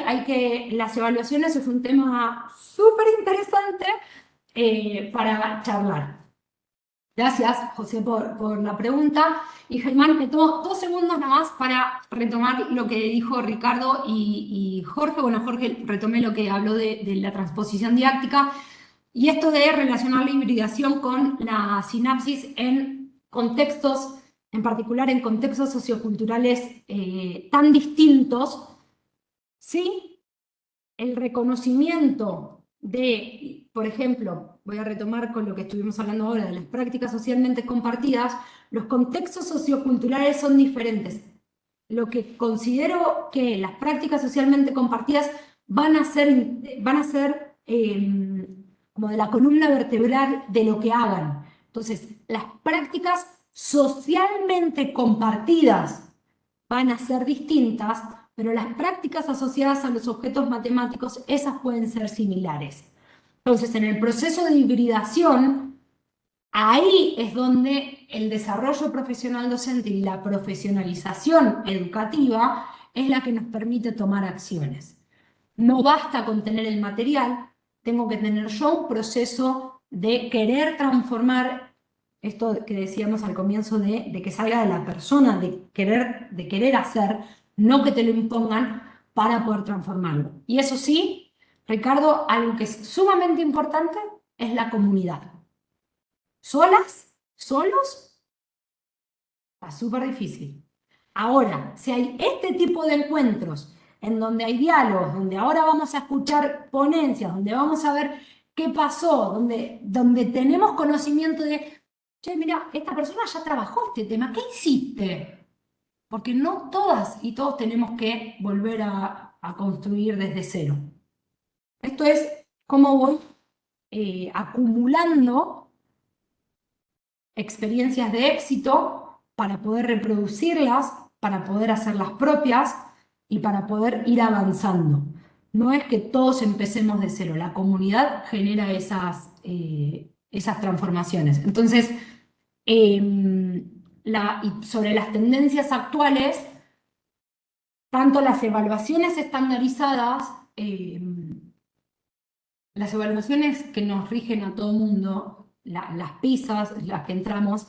las evaluaciones es un tema súper interesante para charlar. Gracias, José, por la pregunta. Y Germán, me tomo 2 segundos nomás para retomar lo que dijo Ricardo y Jorge. Bueno, Jorge retomé lo que habló de la transposición didáctica y esto de relacionar la hibridación con la sinapsis en contextos, en particular en contextos socioculturales tan distintos, ¿sí? El reconocimiento de, por ejemplo, voy a retomar con lo que estuvimos hablando ahora, de las prácticas socialmente compartidas, los contextos socioculturales son diferentes. Lo que considero que las prácticas socialmente compartidas van a ser como de la columna vertebral de lo que hagan. Entonces, las prácticas socialmente compartidas van a ser distintas, pero las prácticas asociadas a los objetos matemáticos, esas pueden ser similares. Entonces, en el proceso de hibridación, ahí es donde el desarrollo profesional docente y la profesionalización educativa es la que nos permite tomar acciones. No basta con tener el material, tengo que tener yo un proceso de querer transformar esto que decíamos al comienzo de que salga de la persona, de querer hacer, no que te lo impongan para poder transformarlo. Y eso sí, Ricardo, algo que es sumamente importante es la comunidad. Solos, está súper difícil. Ahora, si hay este tipo de encuentros en donde hay diálogos, donde ahora vamos a escuchar ponencias, donde vamos a ver qué pasó, donde tenemos conocimiento de, che, mira, esta persona ya trabajó este tema, ¿qué hiciste? Porque no todas y todos tenemos que volver a construir desde cero. Esto es cómo voy acumulando experiencias de éxito para poder reproducirlas, para poder hacerlas propias y para poder ir avanzando. No es que todos empecemos de cero, la comunidad genera esas transformaciones. Entonces, y sobre las tendencias actuales, tanto las evaluaciones estandarizadas, las evaluaciones que nos rigen a todo mundo, las PISAs, las que entramos,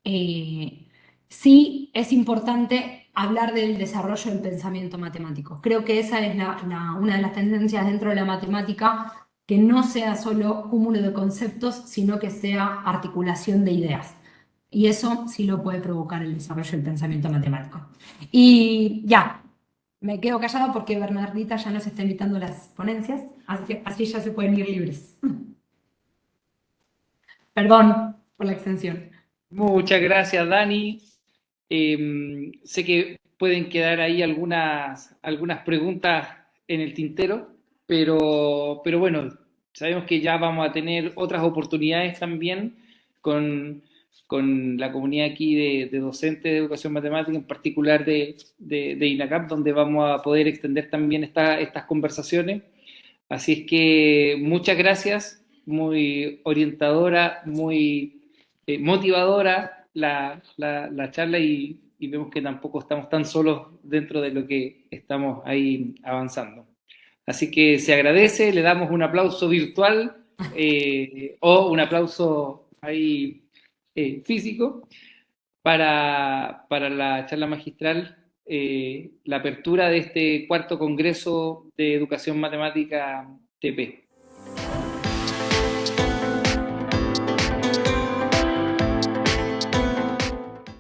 sí es importante hablar del desarrollo del pensamiento matemático. Creo que esa es una de las tendencias dentro de la matemática, que no sea solo cúmulo de conceptos, sino que sea articulación de ideas. Y eso sí lo puede provocar el desarrollo del pensamiento matemático. Y ya, me quedo callada porque Bernardita ya nos está invitando a las ponencias, así que así ya se pueden ir libres. Perdón por la extensión. Muchas gracias, Dani. Sé que pueden quedar ahí algunas preguntas en el tintero, pero bueno, sabemos que ya vamos a tener otras oportunidades también con, con la comunidad aquí de docentes de educación matemática, en particular de INACAP, donde vamos a poder extender también estas conversaciones. Así es que muchas gracias, muy orientadora, muy motivadora la charla y vemos que tampoco estamos tan solos dentro de lo que estamos ahí avanzando. Así que se agradece, le damos un aplauso virtual o un aplauso ahí físico para la charla magistral, la apertura de este cuarto Congreso de Educación Matemática TP.